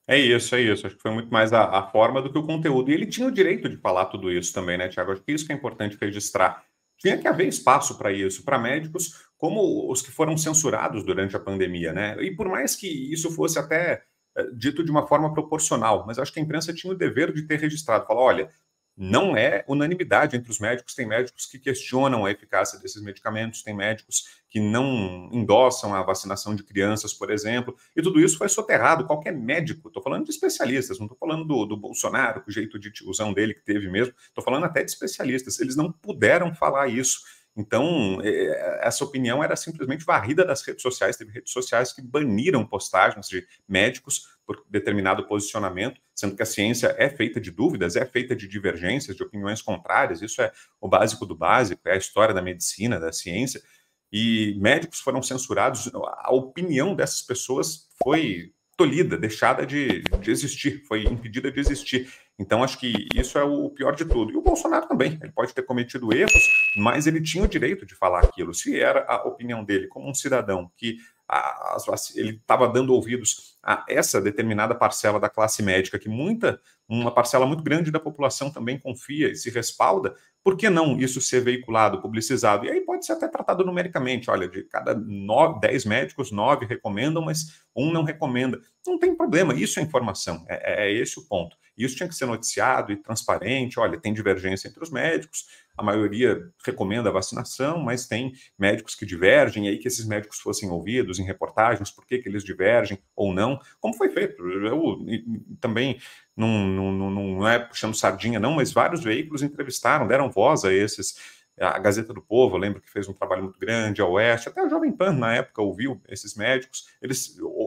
É isso, é isso. Acho que foi muito mais a forma do que o conteúdo. E ele tinha o direito de falar tudo isso também, né, Tiago? Acho que isso que é importante registrar. Tinha que haver espaço para isso, para médicos como os que foram censurados durante a pandemia, né? E por mais que isso fosse até dito de uma forma proporcional, mas acho que a imprensa tinha o dever de ter registrado. Falar, olha, não é unanimidade entre os médicos. Tem médicos que questionam a eficácia desses medicamentos, tem médicos que não endossam a vacinação de crianças, por exemplo, e tudo isso foi soterrado. Qualquer médico, estou falando de especialistas, não estou falando do Bolsonaro, com o jeito de tiozão dele que teve mesmo, estou falando até de especialistas, eles não puderam falar isso. Então, essa opinião era simplesmente varrida das redes sociais. Teve redes sociais que baniram postagens de médicos por determinado posicionamento, sendo que a ciência é feita de dúvidas, é feita de divergências, de opiniões contrárias. Isso é o básico do básico, é a história da medicina, da ciência. E médicos foram censurados. A opinião dessas pessoas foi tolhida, deixada de existir, foi impedida de existir. Então, acho que isso é o pior de tudo. E o Bolsonaro também, ele pode ter cometido erros, mas ele tinha o direito de falar aquilo. Se era a opinião dele como um cidadão que ele estava dando ouvidos a essa determinada parcela da classe médica, que uma parcela muito grande da população também confia e se respalda, por que não isso ser veiculado, publicizado? E aí pode ser até tratado numericamente. Olha, de cada 10 médicos, 9 recomendam, mas um não recomenda. Não tem problema, isso é informação, é esse o ponto. Isso tinha que ser noticiado e transparente. Olha, tem divergência entre os médicos, a maioria recomenda a vacinação, mas tem médicos que divergem, e aí que esses médicos fossem ouvidos em reportagens, por que eles divergem ou não, como foi feito. Eu também não é puxando sardinha, não, mas vários veículos entrevistaram, deram voz a esses. A Gazeta do Povo, eu lembro que fez um trabalho muito grande, a Oeste, até a Jovem Pan, na época, ouviu esses médicos.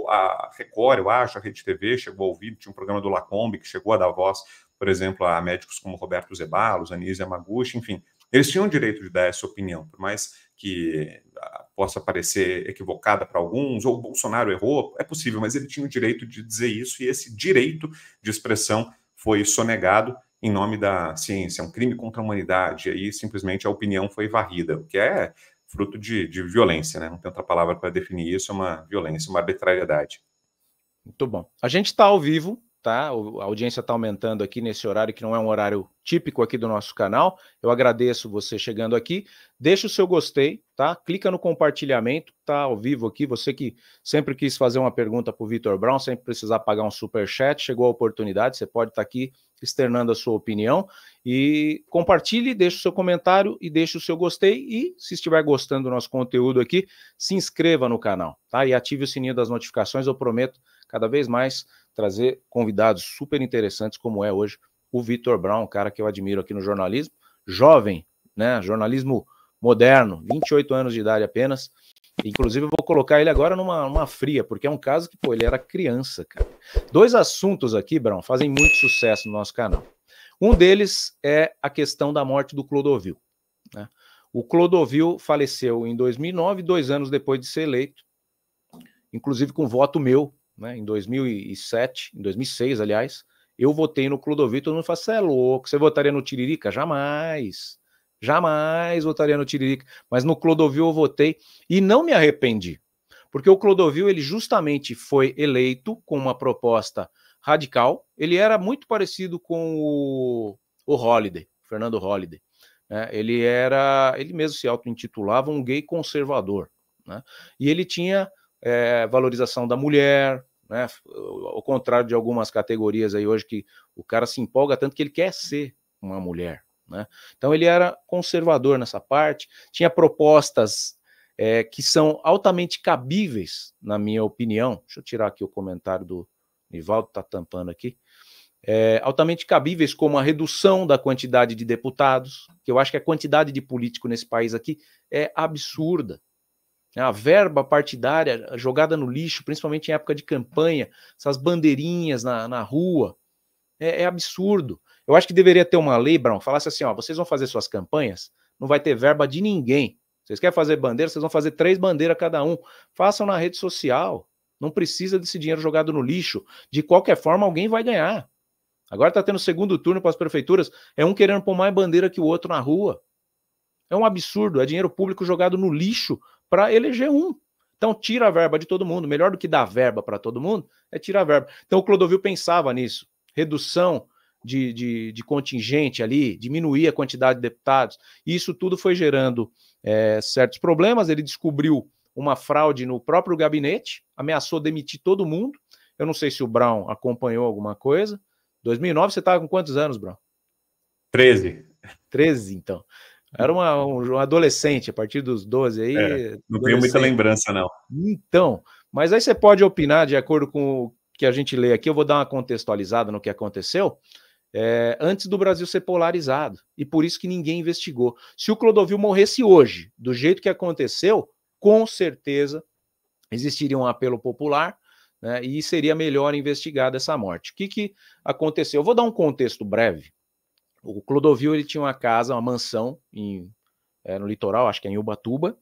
A Record, eu acho, a Rede TV chegou a ouvir, tinha um programa do Lacombe que chegou a dar voz, por exemplo, a médicos como Roberto Zeballos, Anísio Yamaguchi, enfim. Eles tinham o direito de dar essa opinião, por mais que possa parecer equivocada para alguns, ou o Bolsonaro errou, é possível, mas ele tinha o direito de dizer isso, e esse direito de expressão foi sonegado em nome da ciência, é um crime contra a humanidade, e aí simplesmente a opinião foi varrida, o que é fruto de violência, né? Não tem outra palavra para definir isso, é uma violência, uma arbitrariedade. Muito bom. A gente está ao vivo, tá? A audiência está aumentando aqui nesse horário, que não é um horário típico aqui do nosso canal. Eu agradeço você chegando aqui. Deixa o seu gostei, tá? Clica no compartilhamento, tá ao vivo aqui. Você que sempre quis fazer uma pergunta para o Vitor Brown, sem precisar pagar um superchat, chegou a oportunidade, você pode estar aqui externando a sua opinião. E compartilhe, deixe o seu comentário e deixe o seu gostei. E se estiver gostando do nosso conteúdo aqui, se inscreva no canal, tá? E ative o sininho das notificações. Eu prometo cada vez mais trazer convidados super interessantes, como é hoje o Vitor Brown, um cara que eu admiro aqui no jornalismo, jovem, né, jornalismo moderno, 28 anos de idade apenas. Inclusive eu vou colocar ele agora numa fria, porque é um caso que, pô, ele era criança, cara. Dois assuntos aqui, Brown, fazem muito sucesso no nosso canal. Um deles é a questão da morte do Clodovil, né? O Clodovil faleceu em 2009, 2 anos depois de ser eleito, inclusive com voto meu, né, em 2007, em 2006, aliás, eu votei no Clodovil. Todo mundo fala, você é louco, você votaria no Tiririca? Jamais, jamais votaria no Tiririca, mas no Clodovil eu votei e não me arrependi, porque o Clodovil, ele justamente foi eleito com uma proposta radical. Ele era muito parecido com o Holliday, Fernando Holliday, né? Ele mesmo se auto-intitulava um gay conservador, né? E ele tinha valorização da mulher, né? Ao contrário de algumas categorias aí hoje que o cara se empolga tanto que ele quer ser uma mulher, né? Então ele era conservador nessa parte, tinha propostas que são altamente cabíveis, na minha opinião. Deixa eu tirar aqui o comentário do Nivaldo, tá tampando aqui. Altamente cabíveis, como a redução da quantidade de deputados, que eu acho que a quantidade de político nesse país aqui é absurda. A verba partidária jogada no lixo, principalmente em época de campanha, essas bandeirinhas na rua, é absurdo. Eu acho que deveria ter uma lei, Brown, falasse assim, ó, vocês vão fazer suas campanhas, não vai ter verba de ninguém. Vocês querem fazer bandeira, vocês vão fazer 3 bandeiras cada um. Façam na rede social. Não precisa desse dinheiro jogado no lixo. De qualquer forma, alguém vai ganhar. Agora está tendo segundo turno para as prefeituras, é um querendo pôr mais bandeira que o outro na rua. É um absurdo, é dinheiro público jogado no lixo para eleger um. Então tira a verba de todo mundo, melhor do que dar verba para todo mundo, é tirar a verba. Então o Clodovil pensava nisso, redução de contingente ali, diminuir a quantidade de deputados, e isso tudo foi gerando certos problemas. Ele descobriu uma fraude no próprio gabinete, ameaçou demitir todo mundo. Eu não sei se o Brown acompanhou alguma coisa. 2009, você estava com quantos anos, Brown? 13. 13, então. Era um adolescente, a partir dos 12 aí. Não tenho muita lembrança, não. Então, mas aí você pode opinar de acordo com o que a gente lê aqui. Eu vou dar uma contextualizada no que aconteceu. Antes do Brasil ser polarizado, e por isso que ninguém investigou. Se o Clodovil morresse hoje, do jeito que aconteceu, com certeza existiria um apelo popular, né, e seria melhor investigar essa morte. O que aconteceu? Eu vou dar um contexto breve. O Clodovil, ele tinha uma casa, uma mansão no litoral, acho que é em Ubatuba,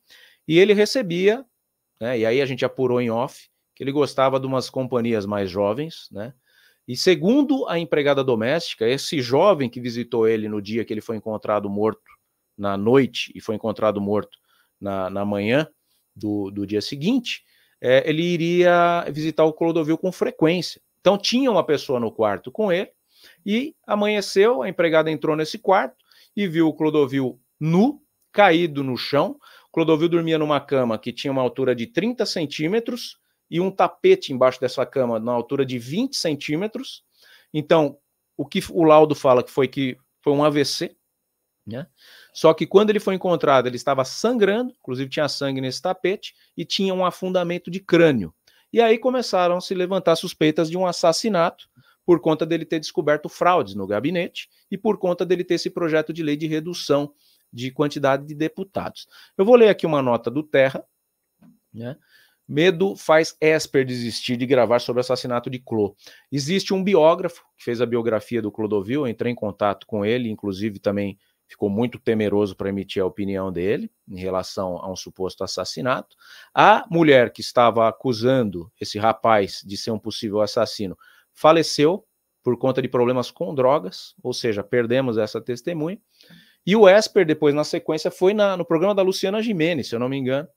e ele recebia, né, e aí a gente apurou em off, que ele gostava de umas companhias mais jovens, né? E segundo a empregada doméstica, esse jovem que visitou ele no dia que ele foi encontrado morto, na noite, e foi encontrado morto na manhã do dia seguinte, ele iria visitar o Clodovil com frequência. Então tinha uma pessoa no quarto com ele, e amanheceu, a empregada entrou nesse quarto e viu o Clodovil nu, caído no chão. O Clodovil dormia numa cama que tinha uma altura de 30 centímetros, e um tapete embaixo dessa cama na altura de 20 centímetros. Então, o que o laudo fala que foi um AVC, né? Só que quando ele foi encontrado, ele estava sangrando, inclusive tinha sangue nesse tapete, e tinha um afundamento de crânio. E aí começaram a se levantar suspeitas de um assassinato, por conta dele ter descoberto fraudes no gabinete e por conta dele ter esse projeto de lei de redução de quantidade de deputados. Eu vou ler aqui uma nota do Terra, né? Medo faz Esper desistir de gravar sobre o assassinato de Clô. Existe um biógrafo que fez a biografia do Clodovil, eu entrei em contato com ele, inclusive também ficou muito temeroso para emitir a opinião dele em relação a um suposto assassinato. A mulher que estava acusando esse rapaz de ser um possível assassino faleceu por conta de problemas com drogas, ou seja, perdemos essa testemunha. E o Esper, depois, na sequência, foi no programa da Luciana Gimenez, se eu não me engano,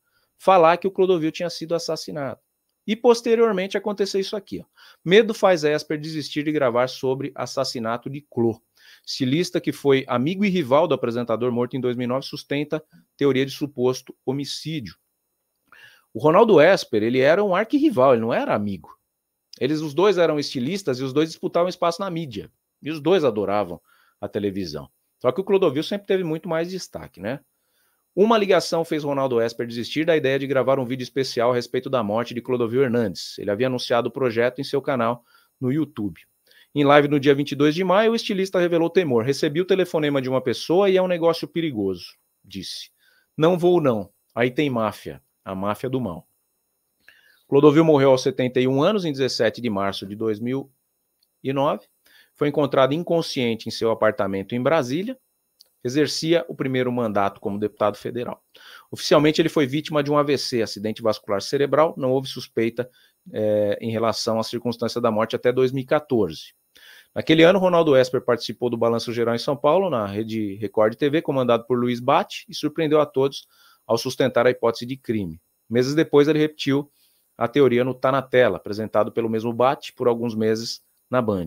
falar que o Clodovil tinha sido assassinado. E, posteriormente, aconteceu isso aqui. Ó. Medo faz Esper desistir de gravar sobre assassinato de Clô. Estilista que foi amigo e rival do apresentador morto em 2009 sustenta teoria de suposto homicídio. O Ronaldo Esper, ele era um arquirrival, ele não era amigo. Os dois eram estilistas e os dois disputavam espaço na mídia. E os dois adoravam a televisão. Só que o Clodovil sempre teve muito mais destaque, né? Uma ligação fez Ronaldo Esper desistir da ideia de gravar um vídeo especial a respeito da morte de Clodovil Hernandes. Ele havia anunciado o projeto em seu canal no YouTube. Em live no dia 22 de maio, o estilista revelou temor. Recebi o telefonema de uma pessoa e é um negócio perigoso, disse. Não vou não. Aí tem máfia, a máfia do mal. Clodovil morreu aos 71 anos, em 17 de março de 2009. Foi encontrado inconsciente em seu apartamento em Brasília. Exercia o primeiro mandato como deputado federal. Oficialmente, ele foi vítima de um AVC, acidente vascular cerebral. Não houve suspeita em relação à circunstância da morte até 2014. Naquele ano, Ronaldo Esper participou do Balanço Geral em São Paulo, na rede Record TV, comandado por Luiz Bate, e surpreendeu a todos ao sustentar a hipótese de crime. Meses depois, ele repetiu a teoria no Tá na Tela, apresentado pelo mesmo Bate por alguns meses na Band.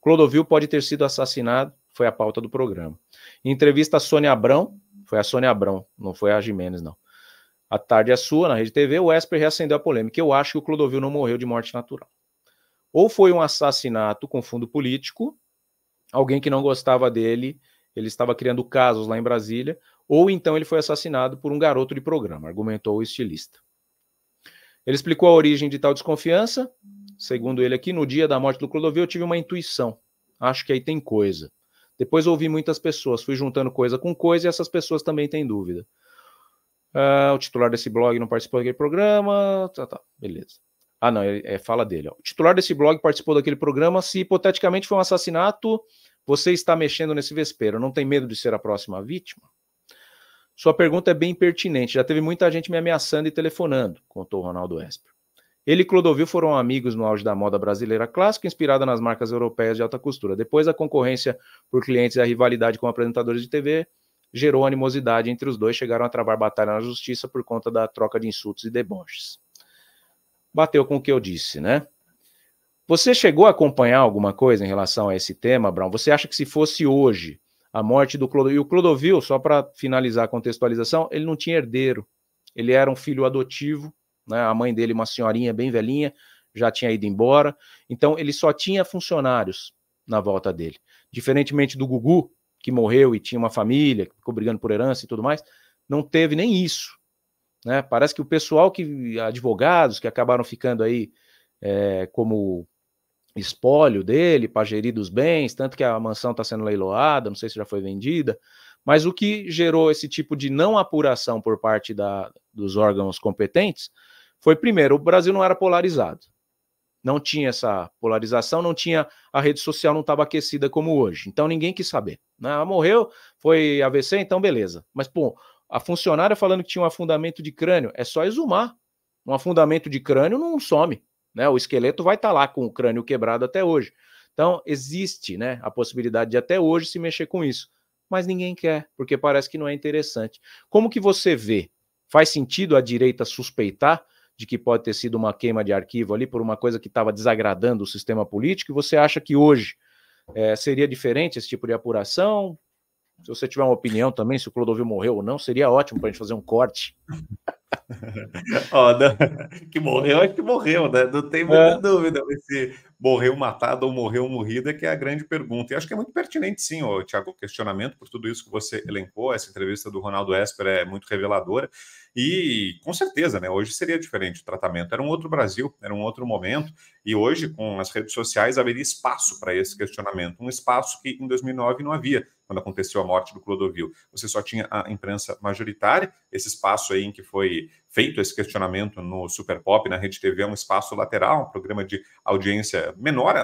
Clodovil pode ter sido assassinado, foi a pauta do programa. Em entrevista a Sônia Abrão, foi a Sônia Abrão, não foi a Gimenez, não. A Tarde é Sua, na Rede TV, o Esper reacendeu a polêmica. Eu acho que o Clodovil não morreu de morte natural. Ou foi um assassinato com fundo político, alguém que não gostava dele, ele estava criando casos lá em Brasília, ou então ele foi assassinado por um garoto de programa, argumentou o estilista. Ele explicou a origem de tal desconfiança. Segundo ele aqui, no dia da morte do Clodovil, eu tive uma intuição. Acho que aí tem coisa. Depois ouvi muitas pessoas, fui juntando coisa com coisa e essas pessoas também têm dúvida. O titular desse blog não participou daquele programa. Tá, beleza. Ah, não, fala dele. Ó. O titular desse blog participou daquele programa. Se hipoteticamente foi um assassinato, você está mexendo nesse vespeiro. Não tem medo de ser a próxima vítima? Sua pergunta é bem pertinente. Já teve muita gente me ameaçando e telefonando, contou Ronaldo Esper. Ele e Clodovil foram amigos no auge da moda brasileira clássica, inspirada nas marcas europeias de alta costura. Depois, a concorrência por clientes e a rivalidade com apresentadores de TV gerou animosidade entre os dois, chegaram a travar batalha na justiça por conta da troca de insultos e deboches. Bateu com o que eu disse, né? Você chegou a acompanhar alguma coisa em relação a esse tema, Brown? Você acha que se fosse hoje a morte do Clodovil, e o Clodovil, só para finalizar a contextualização, ele não tinha herdeiro, ele era um filho adotivo, né? A mãe dele, uma senhorinha bem velhinha, já tinha ido embora, então ele só tinha funcionários na volta dele. Diferentemente do Gugu, que morreu e tinha uma família, que ficou brigando por herança e tudo mais, não teve nem isso, né? Parece que o pessoal, advogados que acabaram ficando aí como espólio dele para gerir dos bens, tanto que a mansão está sendo leiloada, não sei se já foi vendida, mas o que gerou esse tipo de não apuração por parte dos órgãos competentes foi, primeiro, o Brasil não era polarizado, não tinha essa polarização, não tinha, a rede social não estava aquecida como hoje, então ninguém quis saber, né? Morreu, foi AVC, então beleza, mas pô, a funcionária falando que tinha um afundamento de crânio, é só exumar, um afundamento de crânio não some, né? O esqueleto vai estar lá com o crânio quebrado até hoje. Então, existe, né, a possibilidade de até hoje se mexer com isso. Mas ninguém quer, porque parece que não é interessante. Como que você vê? Faz sentido a direita suspeitar de que pode ter sido uma queima de arquivo ali por uma coisa que estava desagradando o sistema político? E você acha que hoje seria diferente esse tipo de apuração? Se você tiver uma opinião também, se o Clodovil morreu ou não, seria ótimo para a gente fazer um corte. Ó, que morreu, acho que morreu, né? Não tem muita dúvida se morreu matado ou morreu morrido, é que é a grande pergunta. E acho que é muito pertinente, sim, Tiago, o questionamento por tudo isso que você elencou. Essa entrevista do Ronaldo Esper é muito reveladora. E, com certeza, né? Hoje seria diferente o tratamento. Era um outro Brasil, era um outro momento. E hoje, com as redes sociais, haveria espaço para esse questionamento. Um espaço que em 2009 não havia, quando aconteceu a morte do Clodovil. Você só tinha a imprensa majoritária, esse espaço aí em que foi feito esse questionamento no Super Pop, na Rede TV, é um espaço lateral, um programa de audiência menor,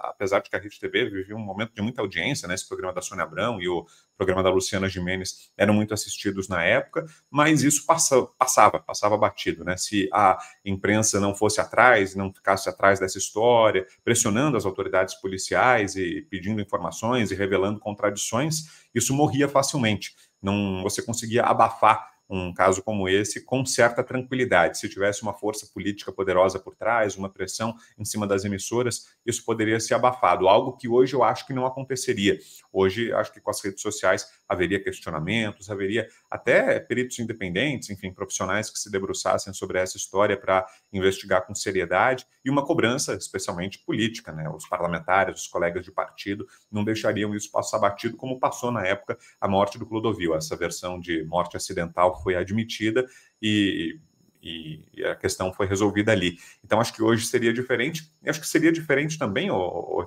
apesar de que a Rede TV vivia um momento de muita audiência, né? Esse programa da Sônia Abrão e o programa da Luciana Gimenez eram muito assistidos na época, mas isso passava batido, né? Se a imprensa não fosse atrás, não ficasse atrás dessa história, pressionando as autoridades policiais e pedindo informações e revelando contradições, isso morria facilmente. Não, você conseguia abafar um caso como esse com certa tranquilidade. Se tivesse uma força política poderosa por trás, uma pressão em cima das emissoras, isso poderia ser abafado, algo que hoje eu acho que não aconteceria. Hoje, acho que com as redes sociais haveria questionamentos, haveria até peritos independentes, enfim, profissionais que se debruçassem sobre essa história para investigar com seriedade e uma cobrança, especialmente política, né? Os parlamentares, os colegas de partido não deixariam isso passar batido como passou na época a morte do Clodovil. Essa versão de morte acidental foi admitida e a questão foi resolvida ali. Então, acho que hoje seria diferente. E acho que seria diferente também,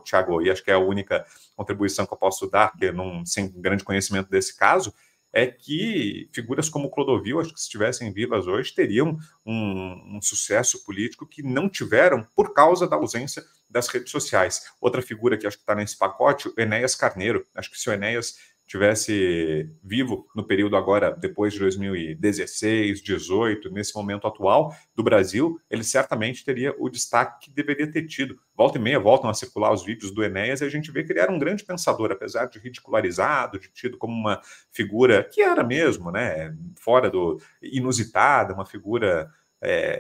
Tiago, e acho que é a única contribuição que eu posso dar, que sem grande conhecimento desse caso, é que figuras como o Clodovil, acho que se estivessem vivas hoje, teriam um sucesso político que não tiveram por causa da ausência das redes sociais. Outra figura que acho que está nesse pacote, o Enéas Carneiro. Acho que se o Enéas tivesse vivo no período agora, depois de 2016, 18, nesse momento atual do Brasil, ele certamente teria o destaque que deveria ter tido. Volta e meia voltam a circular os vídeos do Enéas e a gente vê que ele era um grande pensador, apesar de ridicularizado, de tido como uma figura que era mesmo, né, fora do inusitada, uma figura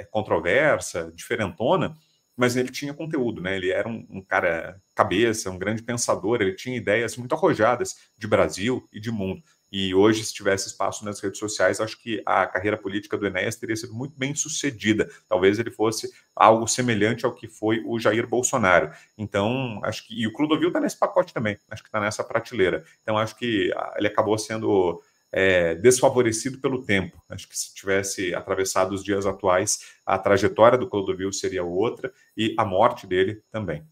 controversa, diferentona, mas ele tinha conteúdo, né? Ele era um cara cabeça, um grande pensador, ele tinha ideias muito arrojadas de Brasil e de mundo. E hoje, se tivesse espaço nas redes sociais, acho que a carreira política do Enéas teria sido muito bem sucedida. Talvez ele fosse algo semelhante ao que foi o Jair Bolsonaro. Então, acho que... E o Clodovil está nesse pacote também, acho que está nessa prateleira. Então, acho que ele acabou sendo desfavorecido pelo tempo. Acho que se tivesse atravessado os dias atuais, a trajetória do Clodovil seria outra e a morte dele também.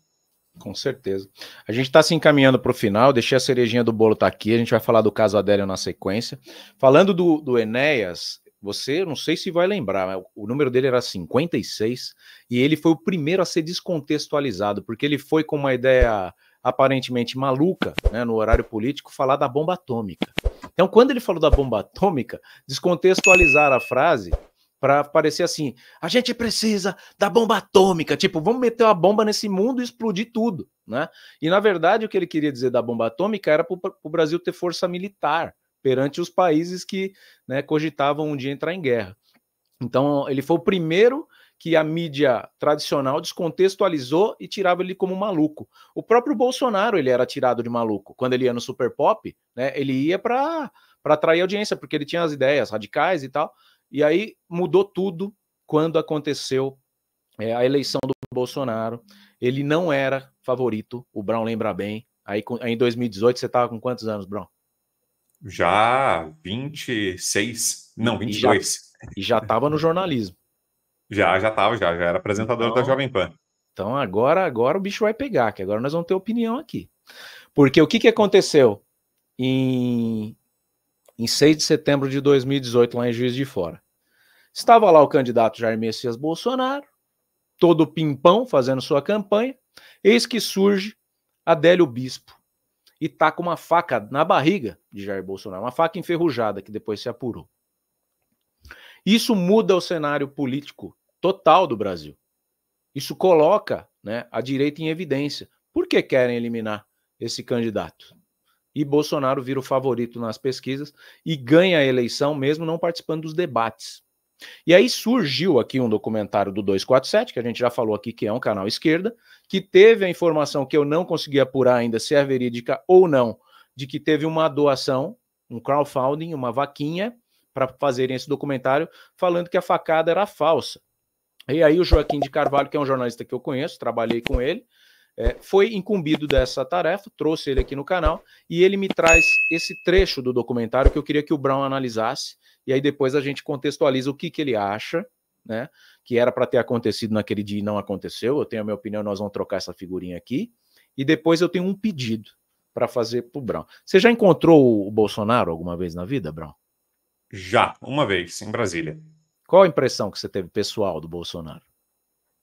Com certeza. A gente está se encaminhando para o final, deixei a cerejinha do bolo tá aqui, a gente vai falar do caso Adélio na sequência. Falando do Enéas, você não sei se vai lembrar, mas o número dele era 56 e ele foi o primeiro a ser descontextualizado, porque ele foi com uma ideia aparentemente maluca, né, no horário político, falar da bomba atômica. Então, quando ele falou da bomba atômica, descontextualizaram a frase para parecer assim, a gente precisa da bomba atômica, tipo, vamos meter uma bomba nesse mundo e explodir tudo, né? E, na verdade, o que ele queria dizer da bomba atômica era para o Brasil ter força militar, perante os países que, né, cogitavam um dia entrar em guerra. Então, ele foi o primeiro que a mídia tradicional descontextualizou e tirava ele como maluco. O próprio Bolsonaro, ele era tirado de maluco. Quando ele ia no Super Pop, né, ele ia para atrair audiência, porque ele tinha as ideias radicais e tal. E aí mudou tudo quando aconteceu a eleição do Bolsonaro. Ele não era favorito, o Brown lembra bem. Aí em 2018, você estava com quantos anos, Brown? Já 26, não, 22. E já estava no jornalismo. Já era apresentador então, da Jovem Pan. Então agora o bicho vai pegar, que agora nós vamos ter opinião aqui. Porque o que aconteceu em 6 de setembro de 2018, lá em Juiz de Fora? Estava lá o candidato Jair Messias Bolsonaro, todo pimpão, fazendo sua campanha, eis que surge Adélio Bispo e tá com uma faca na barriga de Jair Bolsonaro, uma faca enferrujada, que depois se apurou. Isso muda o cenário político total do Brasil. Isso coloca, né, a direita em evidência. Por que querem eliminar esse candidato? E Bolsonaro vira o favorito nas pesquisas e ganha a eleição mesmo não participando dos debates. E aí surgiu aqui um documentário do 247, que a gente já falou aqui que é um canal esquerda, que teve a informação que eu não consegui apurar ainda se é verídica ou não, de que teve uma doação, um crowdfunding, uma vaquinha, para fazerem esse documentário, falando que a facada era falsa. E aí o Joaquim de Carvalho, que é um jornalista que eu conheço, trabalhei com ele, foi incumbido dessa tarefa, trouxe ele aqui no canal, e ele me traz esse trecho do documentário que eu queria que o Brown analisasse, e aí depois a gente contextualiza o que ele acha, né, que era para ter acontecido naquele dia e não aconteceu. Eu tenho a minha opinião, nós vamos trocar essa figurinha aqui, e depois eu tenho um pedido para fazer para o Brown. Você já encontrou o Bolsonaro alguma vez na vida, Brown? Já, uma vez, em Brasília. Qual a impressão que você teve pessoal do Bolsonaro?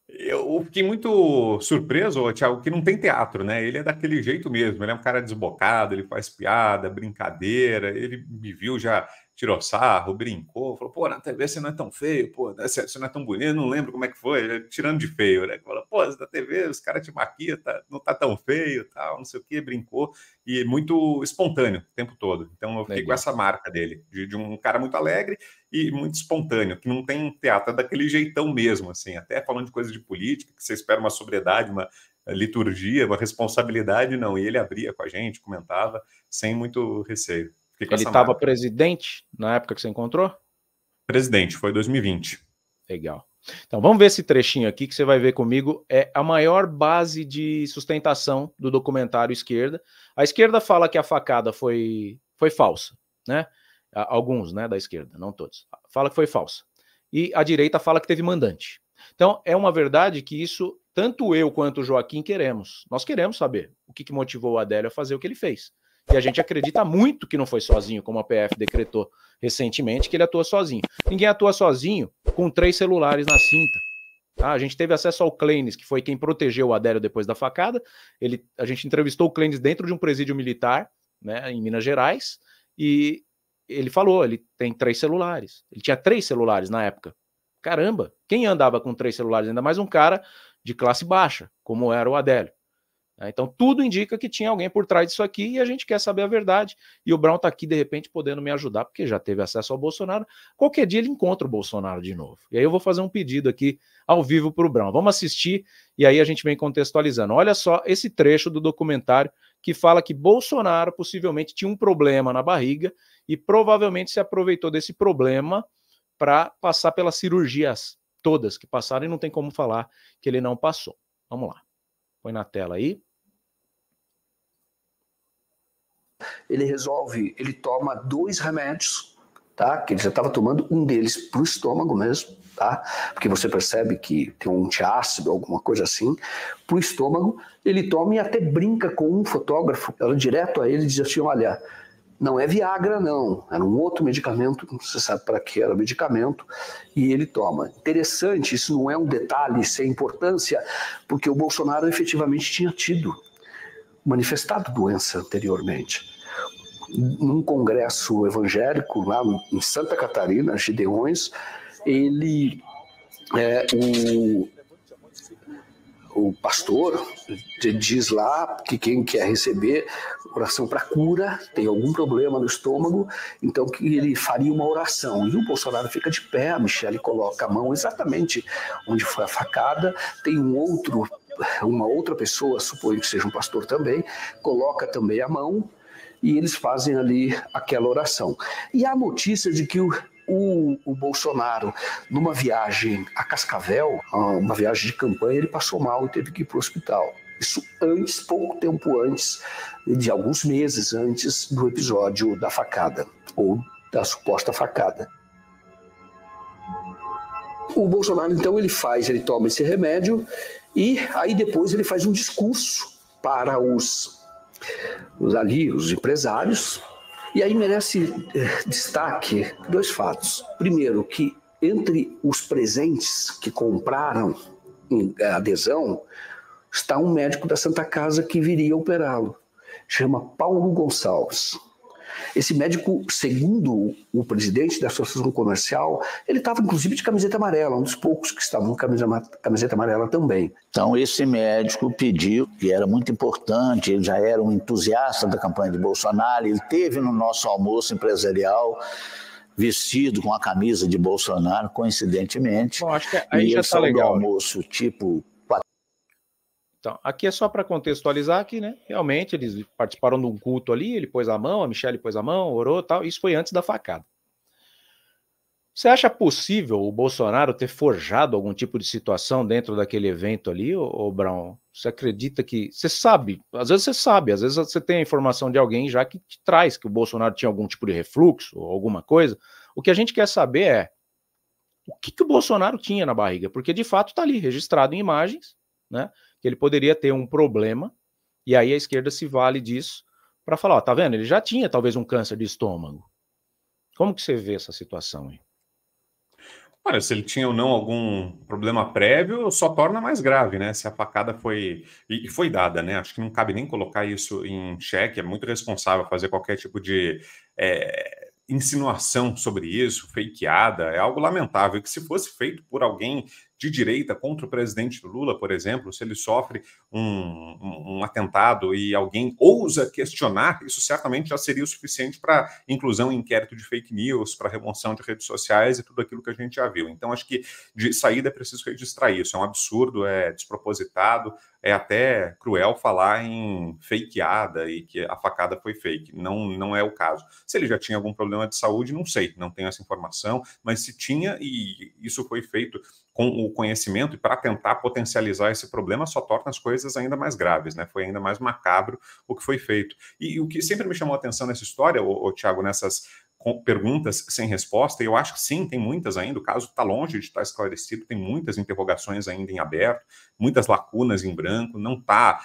Eu fiquei muito surpreso, Thiago, que não tem teatro, né? Ele é daquele jeito mesmo, ele é um cara desbocado, ele faz piada, brincadeira, ele me viu, já tirou sarro, brincou, falou, pô, na TV você não é tão feio, pô, você não é tão bonito, eu não lembro como é que foi, tirando de feio, né? Falou, pô, na TV os caras te maquiam, não tá tão feio, tal, não sei o que, brincou, e muito espontâneo o tempo todo. Então eu fiquei com essa marca dele, de um cara muito alegre e muito espontâneo, que não tem teatro, é daquele jeitão mesmo, assim, até falando de coisa de política, que você espera uma sobriedade, uma liturgia, uma responsabilidade, não, e ele abria com a gente, comentava, sem muito receio. Ele estava presidente na época que você encontrou? Presidente, foi 2020. Legal. Então vamos ver esse trechinho aqui que você vai ver comigo. É a maior base de sustentação do documentário Esquerda. A esquerda fala que a facada foi falsa, né? Alguns, né, da esquerda, não todos. Fala que foi falsa. E a direita fala que teve mandante. Então é uma verdade que isso, tanto eu quanto o Joaquim queremos. Nós queremos saber o que motivou o Adélio a fazer o que ele fez. E a gente acredita muito que não foi sozinho, como a PF decretou recentemente, que ele atua sozinho. Ninguém atua sozinho com 3 celulares na cinta. Tá? A gente teve acesso ao Clênis, que foi quem protegeu o Adélio depois da facada. A gente entrevistou o Clênis dentro de um presídio militar, né, em Minas Gerais, e ele falou, ele tem 3 celulares. Ele tinha 3 celulares na época. Caramba, quem andava com 3 celulares? Ainda mais um cara de classe baixa, como era o Adélio. Então tudo indica que tinha alguém por trás disso aqui e a gente quer saber a verdade. E o Brown está aqui de repente podendo me ajudar, porque já teve acesso ao Bolsonaro. Qualquer dia ele encontra o Bolsonaro de novo. E aí eu vou fazer um pedido aqui ao vivo para o Brown. Vamos assistir e aí a gente vem contextualizando. Olha só esse trecho do documentário que fala que Bolsonaro possivelmente tinha um problema na barriga e provavelmente se aproveitou desse problema para passar pelas cirurgias todas que passaram e não tem como falar que ele não passou. Vamos lá. Põe na tela aí. Ele toma 2 remédios, tá? Que ele já estava tomando um deles para o estômago mesmo, tá? Porque você percebe que tem um antiácido, alguma coisa assim, para o estômago. Ele toma e até brinca com um fotógrafo, ela direto a ele diz assim, olha, não é Viagra não, era um outro medicamento, não se sabe para que era o medicamento, e ele toma. Interessante, isso não é um detalhe sem importância, porque o Bolsonaro efetivamente tinha manifestado doença anteriormente. Num congresso evangélico lá em Santa Catarina, Gideões, o pastor diz lá que quem quer receber procuração para cura, tem algum problema no estômago, então que ele faria uma oração. E o Bolsonaro fica de pé, a Michelle coloca a mão exatamente onde foi a facada, tem uma outra pessoa, suponho que seja um pastor também, coloca também a mão e eles fazem ali aquela oração. E há notícia de que o Bolsonaro, numa viagem a Cascavel, uma viagem de campanha, ele passou mal e teve que ir para o hospital. Isso antes, pouco tempo antes, de alguns meses antes do episódio da facada, ou da suposta facada. O Bolsonaro, então, ele toma esse remédio e aí depois ele faz um discurso para os empresários. E aí merece destaque 2 fatos. Primeiro, que entre os presentes que compraram a adesão, está um médico da Santa Casa que viria operá-lo. Chama Paulo Gonçalves. Esse médico, segundo o presidente da Associação Comercial, ele estava inclusive de camiseta amarela, um dos poucos que estavam de camiseta amarela também. Então esse médico pediu, que era muito importante, ele já era um entusiasta da campanha de Bolsonaro, ele esteve no nosso almoço empresarial vestido com a camisa de Bolsonaro, coincidentemente. Bom, acho que aí já está legal. Almoço tipo... Então, aqui é só para contextualizar aqui, né? Realmente, eles participaram de um culto ali, ele pôs a mão, a Michelle pôs a mão, orou e tal, isso foi antes da facada. Você acha possível o Bolsonaro ter forjado algum tipo de situação dentro daquele evento ali, ô Brown? Você acredita que... Você sabe, às vezes você tem a informação de alguém já que te traz que o Bolsonaro tinha algum tipo de refluxo ou alguma coisa. O que a gente quer saber é o que o Bolsonaro tinha na barriga, porque de fato está ali, registrado em imagens, né? Que ele poderia ter um problema, e aí a esquerda se vale disso para falar, ó, tá vendo? Ele já tinha talvez um câncer de estômago. Como que você vê essa situação aí? Olha, se ele tinha ou não algum problema prévio, só torna mais grave, né? Se a facada foi... E foi dada, né? Acho que não cabe nem colocar isso em xeque, é muito responsável fazer qualquer tipo de insinuação sobre isso, fakeada, é algo lamentável, que se fosse feito por alguém de direita contra o presidente Lula, por exemplo, se ele sofre um atentado e alguém ousa questionar, isso certamente já seria o suficiente para inclusão em inquérito de fake news, para remoção de redes sociais e tudo aquilo que a gente já viu. Então, acho que de saída é preciso registrar isso. É um absurdo, é despropositado, é até cruel falar em fakeada e que a facada foi fake. Não é o caso. Se ele já tinha algum problema de saúde, não sei, não tenho essa informação, mas se tinha, e isso foi feito com o conhecimento e para tentar potencializar esse problema, só torna as coisas ainda mais graves, né? Foi ainda mais macabro o que foi feito. E o que sempre me chamou a atenção nessa história, Thiago, nessas perguntas sem resposta, e eu acho que sim, tem muitas ainda, o caso está longe de estar esclarecido, tem muitas interrogações ainda em aberto, muitas lacunas em branco, não está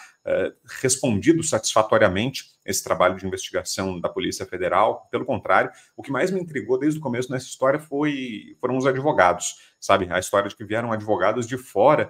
respondido satisfatoriamente esse trabalho de investigação da Polícia Federal. Pelo contrário, o que mais me intrigou desde o começo nessa história foram os advogados, sabe? A história de que vieram advogados de fora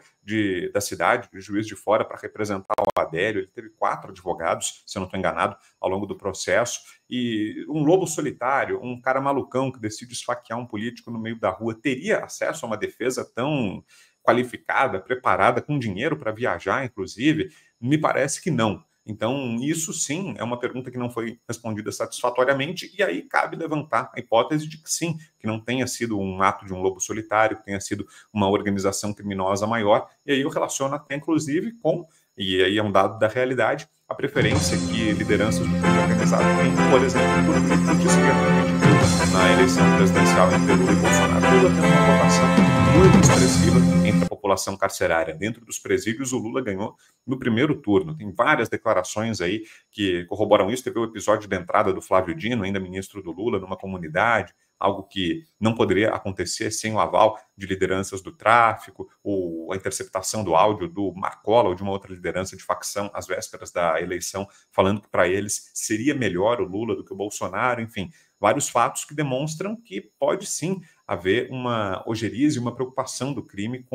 da cidade, de juiz de fora, para representar o Adélio. Ele teve 4 advogados, se eu não estou enganado, ao longo do processo. E um lobo solitário, um cara malucão que decide esfaquear um político no meio da rua, teria acesso a uma defesa tão qualificada, preparada, com dinheiro para viajar, inclusive? Me parece que não. Então, isso sim é uma pergunta que não foi respondida satisfatoriamente, e aí cabe levantar a hipótese de que sim, que não tenha sido um ato de um lobo solitário, que tenha sido uma organização criminosa maior, e aí eu relaciono até inclusive com, e aí é um dado da realidade, a preferência que lideranças do crime organizado têm, por exemplo, por grupo de esquerda, na eleição presidencial entre Lula e Bolsonaro. Lula tem uma votação muito expressiva entre a população carcerária. Dentro dos presídios, o Lula ganhou no primeiro turno. Tem várias declarações aí que corroboram isso. Teve o episódio da entrada do Flávio Dino, ainda ministro do Lula, numa comunidade, algo que não poderia acontecer sem o aval de lideranças do tráfico, ou a interceptação do áudio do Marcola ou de uma outra liderança de facção às vésperas da eleição, falando que para eles seria melhor o Lula do que o Bolsonaro, enfim, vários fatos que demonstram que pode sim haver uma ojeriza e uma preocupação do crime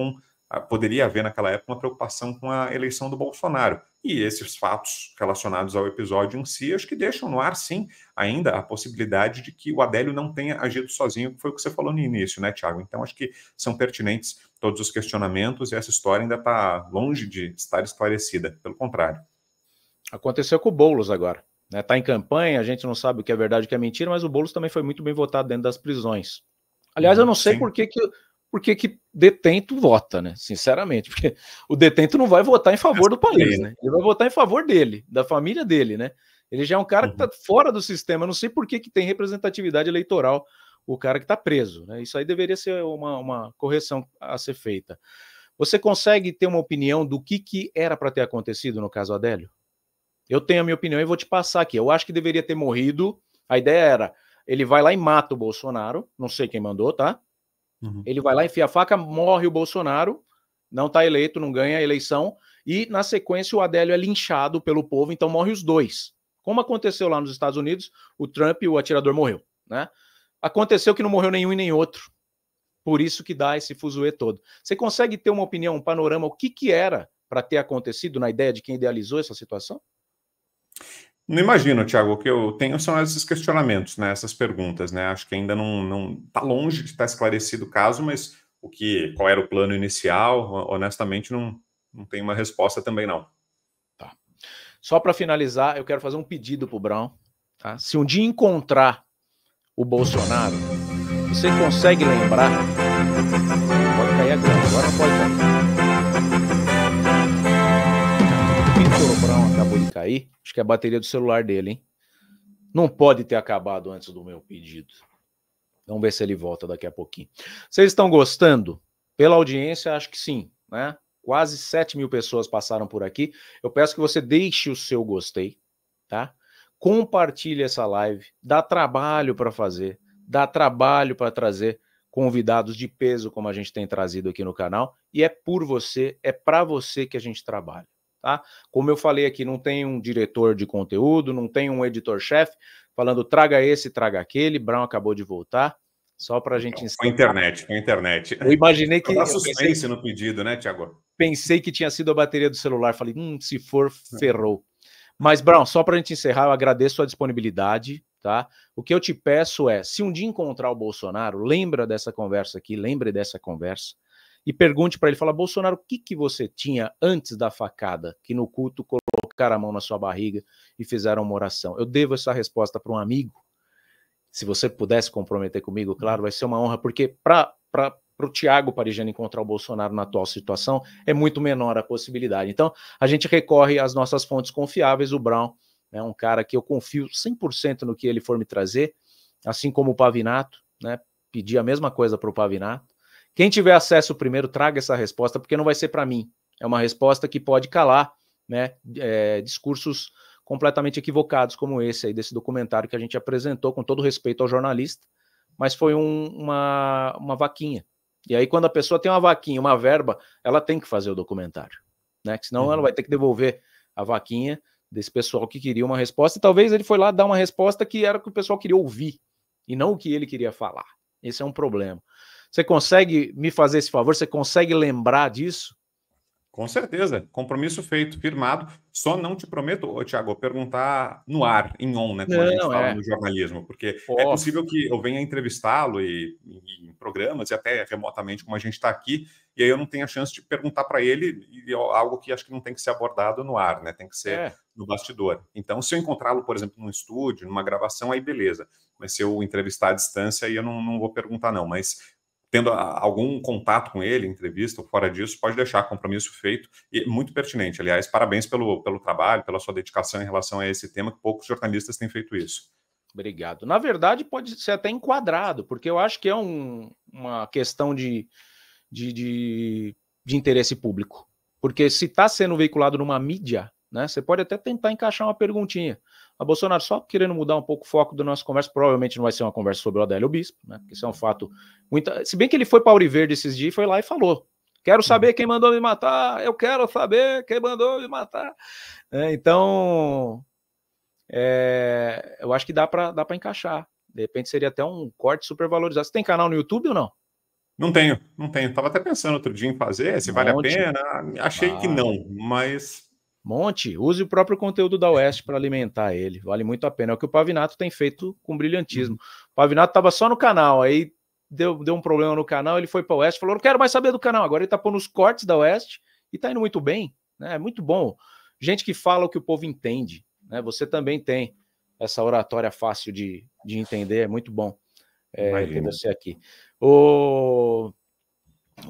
poderia haver naquela época uma preocupação com a eleição do Bolsonaro. E esses fatos relacionados ao episódio em si, acho que deixam no ar, sim, ainda a possibilidade de que o Adélio não tenha agido sozinho, que foi o que você falou no início, né, Thiago? Então, acho que são pertinentes todos os questionamentos e essa história ainda está longe de estar esclarecida, pelo contrário. Aconteceu com o Boulos agora. né? Tá em campanha, a gente não sabe o que é verdade e o que é mentira, mas o Boulos também foi muito bem votado dentro das prisões. Aliás, eu não sei por que detento vota, né? Sinceramente, porque o detento não vai votar em favor do país, né? Ele vai votar em favor dele, da família dele, né? Ele já é um cara que está fora do sistema. Eu não sei por que tem representatividade eleitoral o cara que está preso, né? Isso aí deveria ser uma correção a ser feita. Você consegue ter uma opinião do que era para ter acontecido no caso Adélio? Eu tenho a minha opinião e vou te passar aqui. Eu acho que deveria ter morrido. A ideia era, ele vai lá e mata o Bolsonaro, não sei quem mandou, tá? Ele vai lá, enfia a faca, morre o Bolsonaro, não está eleito, não ganha a eleição, e na sequência o Adélio é linchado pelo povo, então morre os dois. Como aconteceu lá nos Estados Unidos, o Trump e o atirador morreu, né? Aconteceu que não morreu nenhum e nem outro. Por isso que dá esse fuzuê todo. Você consegue ter uma opinião, um panorama, o que era para ter acontecido na ideia de quem idealizou essa situação? Não imagino, Thiago. O que eu tenho são esses questionamentos, né? Essas perguntas, né? Acho que ainda não está longe de estar esclarecido o caso, mas qual era o plano inicial, honestamente, não tenho uma resposta também, não. Tá. Só para finalizar, eu quero fazer um pedido para o Brown. Tá? Se um dia encontrar o Bolsonaro, você consegue lembrar? Pode cair agora não pode cair. O Brown acabou de cair. Acho que é a bateria do celular dele, hein? Não pode ter acabado antes do meu pedido. Vamos ver se ele volta daqui a pouquinho. Vocês estão gostando? Pela audiência, acho que sim, né? Quase 7.000 pessoas passaram por aqui. Eu peço que você deixe o seu gostei, tá? Compartilhe essa live. Dá trabalho para fazer. Dá trabalho para trazer convidados de peso, como a gente tem trazido aqui no canal. E é por você, é para você que a gente trabalha. Tá? Como eu falei aqui, não tem um diretor de conteúdo, não tem um editor-chefe falando traga esse, traga aquele. Brown acabou de voltar, só para a gente encerrar. Com a internet. Eu imaginei que... Dá suspense no pedido, né, Thiago? Pensei que tinha sido a bateria do celular, falei, se for, ferrou. Mas, Brown, só para a gente encerrar, eu agradeço a disponibilidade, tá? O que eu te peço é, se um dia encontrar o Bolsonaro, lembra dessa conversa aqui, lembre dessa conversa, e pergunte para ele, fala, Bolsonaro, o que você tinha antes da facada, que no culto colocaram a mão na sua barriga e fizeram uma oração? Eu devo essa resposta para um amigo. Se você pudesse comprometer comigo, claro, vai ser uma honra, porque para o Thiago Parigiani encontrar o Bolsonaro na atual situação, é muito menor a possibilidade. Então, a gente recorre às nossas fontes confiáveis, o Brown é um cara que eu confio 100% no que ele for me trazer, assim como o Pavinato, né? Pedi a mesma coisa para o Pavinato. Quem tiver acesso primeiro, traga essa resposta, porque não vai ser para mim. É uma resposta que pode calar, né, discursos completamente equivocados como esse aí, desse documentário que a gente apresentou, com todo respeito ao jornalista, mas foi uma vaquinha. E aí, quando a pessoa tem uma vaquinha, uma verba, ela tem que fazer o documentário, né? Senão ela vai ter que devolver a vaquinha desse pessoal que queria uma resposta, e talvez ele foi lá dar uma resposta que era o que o pessoal queria ouvir, e não o que ele queria falar. Esse é um problema. Você consegue me fazer esse favor? Você consegue lembrar disso? Com certeza, compromisso feito, firmado. Só não te prometo, Thiago, perguntar no ar, em on, né, como a gente fala no jornalismo, porque é possível que eu venha entrevistá-lo em programas e até remotamente, como a gente está aqui, e aí eu não tenho a chance de perguntar para ele algo que acho que não tem que ser abordado no ar, né, tem que ser no bastidor. Então, se eu encontrá-lo, por exemplo, num estúdio, numa gravação, aí beleza. Mas se eu entrevistar à distância, aí eu não vou perguntar, não. Mas tendo algum contato com ele, entrevista ou fora disso, pode deixar compromisso feito, e muito pertinente. Aliás, parabéns pelo trabalho, pela sua dedicação em relação a esse tema, que poucos jornalistas têm feito isso. Obrigado. Na verdade, pode ser até enquadrado, porque eu acho que é uma questão de interesse público. Porque se está sendo veiculado numa mídia, né, você pode até tentar encaixar uma perguntinha. A Bolsonaro, só querendo mudar um pouco o foco da nossa conversa, provavelmente não vai ser uma conversa sobre o Adélio Bispo, né? Porque isso é um fato muito... Se bem que ele foi para Ouro Verde esses dias, foi lá e falou: quero saber quem mandou me matar, eu quero saber quem mandou me matar. Então, eu acho que dá para encaixar. De repente seria até um corte super valorizado. Você tem canal no YouTube ou não? Não tenho. Tava até pensando outro dia em fazer, se vale a pena. Achei que não, mas... Use o próprio conteúdo da Oeste para alimentar ele, vale muito a pena. É o que o Pavinato tem feito com brilhantismo. O Pavinato estava só no canal, aí deu um problema no canal, ele foi para a Oeste, falou, não quero mais saber do canal, agora ele está pondo os cortes da Oeste e está indo muito bem, né? É muito bom. Gente que fala o que o povo entende, né? Você também tem essa oratória fácil de entender, é muito bom ter você aqui. O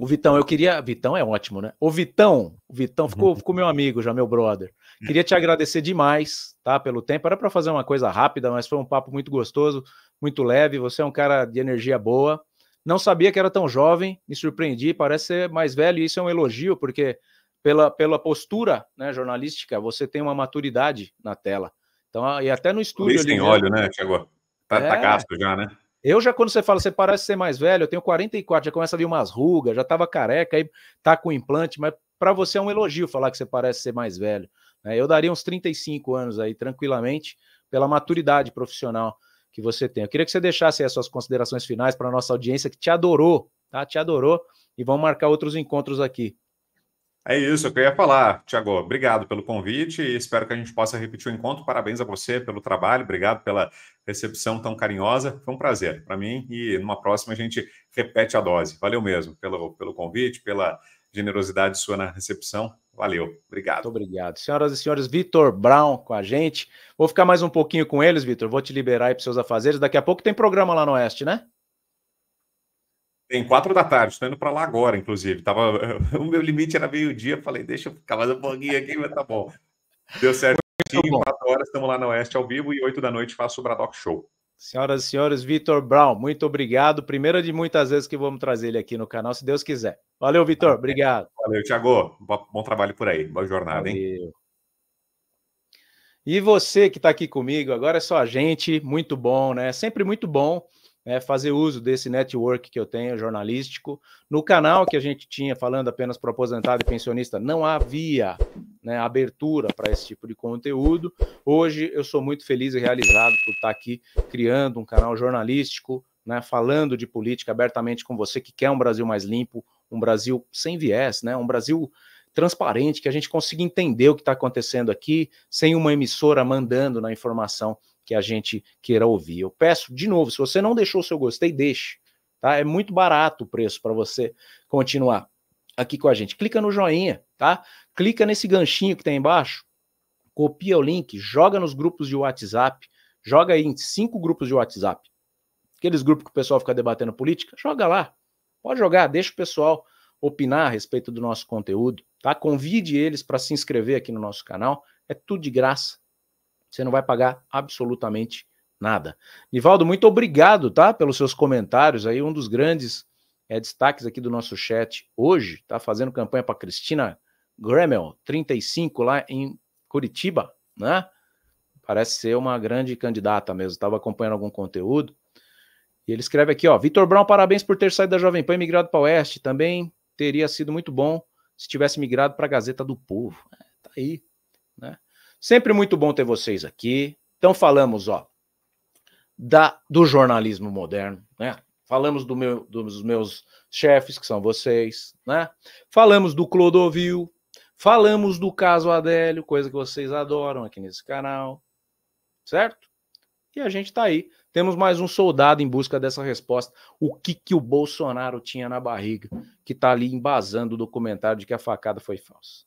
Vitão, eu queria... Vitão é ótimo, né? O Vitão ficou meu amigo já, meu brother. Queria te agradecer demais, tá, pelo tempo. Era para fazer uma coisa rápida, mas foi um papo muito gostoso, muito leve. Você é um cara de energia boa. Não sabia que era tão jovem, me surpreendi, parece ser mais velho, e isso é um elogio, porque pela postura, né, jornalística, você tem uma maturidade na tela. Então, e até no estúdio... Isso tem óleo, né, Thiago? Tá gasto já, né? Eu já, quando você fala, você parece ser mais velho, eu tenho 44, já começa a vir umas rugas, já tava careca, aí tá com implante, mas para você é um elogio falar que você parece ser mais velho, né? Eu daria uns 35 anos aí, tranquilamente, pela maturidade profissional que você tem. Eu queria que você deixasse aí as suas considerações finais para a nossa audiência, que te adorou, tá? Te adorou, e vamos marcar outros encontros aqui. É isso que eu ia falar, Thiago. Obrigado pelo convite e espero que a gente possa repetir o encontro. Parabéns a você pelo trabalho, obrigado pela recepção tão carinhosa. Foi um prazer para mim e numa próxima a gente repete a dose. Valeu mesmo pelo convite, pela generosidade sua na recepção. Valeu, obrigado. Muito obrigado. Senhoras e senhores, Vitor Brown com a gente. Vou ficar mais um pouquinho com eles, Vitor. Vou te liberar aí para os seus afazeres. Daqui a pouco tem programa lá no Oeste, né? Tem 4 da tarde, estou indo para lá agora, inclusive. O meu limite era meio-dia, falei, deixa eu ficar mais um pouquinho aqui, mas tá bom. Deu certo. Em 4 horas estamos lá no Oeste ao vivo e 8 da noite faço o Bradock Show. Senhoras e senhores, Vitor Brown, muito obrigado. Primeira de muitas vezes que vamos trazer ele aqui no canal, se Deus quiser. Valeu, Vitor, obrigado. Valeu, Thiago. Bom trabalho por aí. Boa jornada, hein? E você que está aqui comigo, agora é só a gente, muito bom, né? Sempre muito bom fazer uso desse network que eu tenho, jornalístico. No canal que a gente tinha, falando apenas para aposentado e pensionista, não havia, né, abertura para esse tipo de conteúdo. Hoje eu sou muito feliz e realizado por estar aqui criando um canal jornalístico, né, falando de política abertamente com você que quer um Brasil mais limpo, um Brasil sem viés, né, um Brasil transparente, que a gente consiga entender o que está acontecendo aqui, sem uma emissora mandando na informação que a gente queira ouvir. Eu peço, de novo, se você não deixou o seu gostei, deixe. Tá? É muito barato o preço para você continuar aqui com a gente. Clica no joinha, tá? Clica nesse ganchinho que tem embaixo, copia o link, joga nos grupos de WhatsApp, joga aí em 5 grupos de WhatsApp. Aqueles grupos que o pessoal fica debatendo política, joga lá. Pode jogar, deixa o pessoal opinar a respeito do nosso conteúdo, tá? Convide eles para se inscrever aqui no nosso canal, é tudo de graça. Você não vai pagar absolutamente nada. Nivaldo, muito obrigado, tá? Pelos seus comentários aí, um dos grandes destaques aqui do nosso chat hoje, tá? Fazendo campanha para Cristina Gremel, 35, lá em Curitiba, né? Parece ser uma grande candidata mesmo, estava acompanhando algum conteúdo. E ele escreve aqui, ó, Vitor Brown, parabéns por ter saído da Jovem Pan e migrado para o Oeste. Também teria sido muito bom se tivesse migrado para a Gazeta do Povo. Tá aí, né? Sempre muito bom ter vocês aqui. Então falamos, ó, do jornalismo moderno, né? Falamos dos meus chefes, que são vocês, né? Falamos do Clodovil, falamos do caso Adélio, coisa que vocês adoram aqui nesse canal, certo? E a gente tá aí. Temos mais um soldado em busca dessa resposta. O que o Bolsonaro tinha na barriga, que tá ali embasando o documentário de que a facada foi falsa.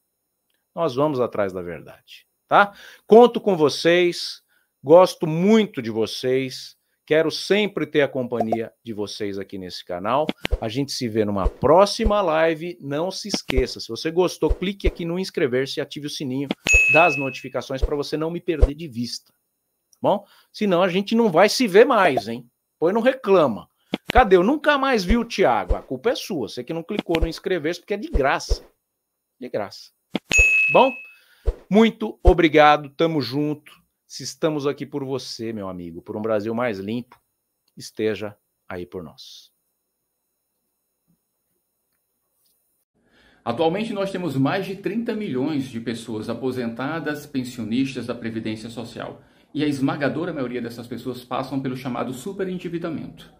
Nós vamos atrás da verdade. Tá? Conto com vocês, gosto muito de vocês, quero sempre ter a companhia de vocês aqui nesse canal. A gente se vê numa próxima live. Não se esqueça, se você gostou, clique aqui no inscrever-se e ative o sininho das notificações para você não me perder de vista. Bom, senão a gente não vai se ver mais, hein? Pois não reclama. Cadê? Eu nunca mais vi o Thiago. A culpa é sua, você que não clicou no inscrever-se porque é de graça. De graça. Bom? Muito obrigado, tamo junto. Se estamos aqui por você, meu amigo, por um Brasil mais limpo, esteja aí por nós. Atualmente nós temos mais de 30 milhões de pessoas aposentadas, pensionistas da Previdência Social. E a esmagadora maioria dessas pessoas passam pelo chamado superendividamento.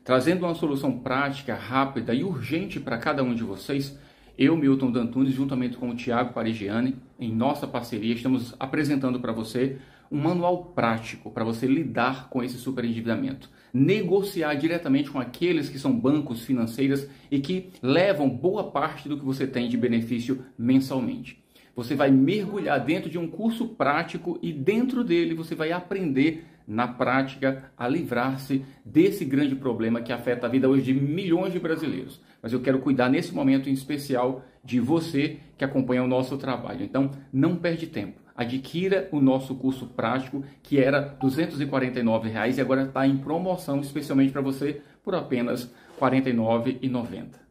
Trazendo uma solução prática, rápida e urgente para cada um de vocês, eu, Milton D'Antunes, juntamente com o Thiago Parigiani, em nossa parceria, estamos apresentando para você um manual prático para você lidar com esse superendividamento. Negociar diretamente com aqueles que são bancos financeiros e que levam boa parte do que você tem de benefício mensalmente. Você vai mergulhar dentro de um curso prático e dentro dele você vai aprender na prática a livrar-se desse grande problema que afeta a vida hoje de milhões de brasileiros. Mas eu quero cuidar nesse momento em especial de você que acompanha o nosso trabalho. Então, não perde tempo. Adquira o nosso curso prático, que era R$ 249 e agora está em promoção especialmente para você por apenas R$ 49,90.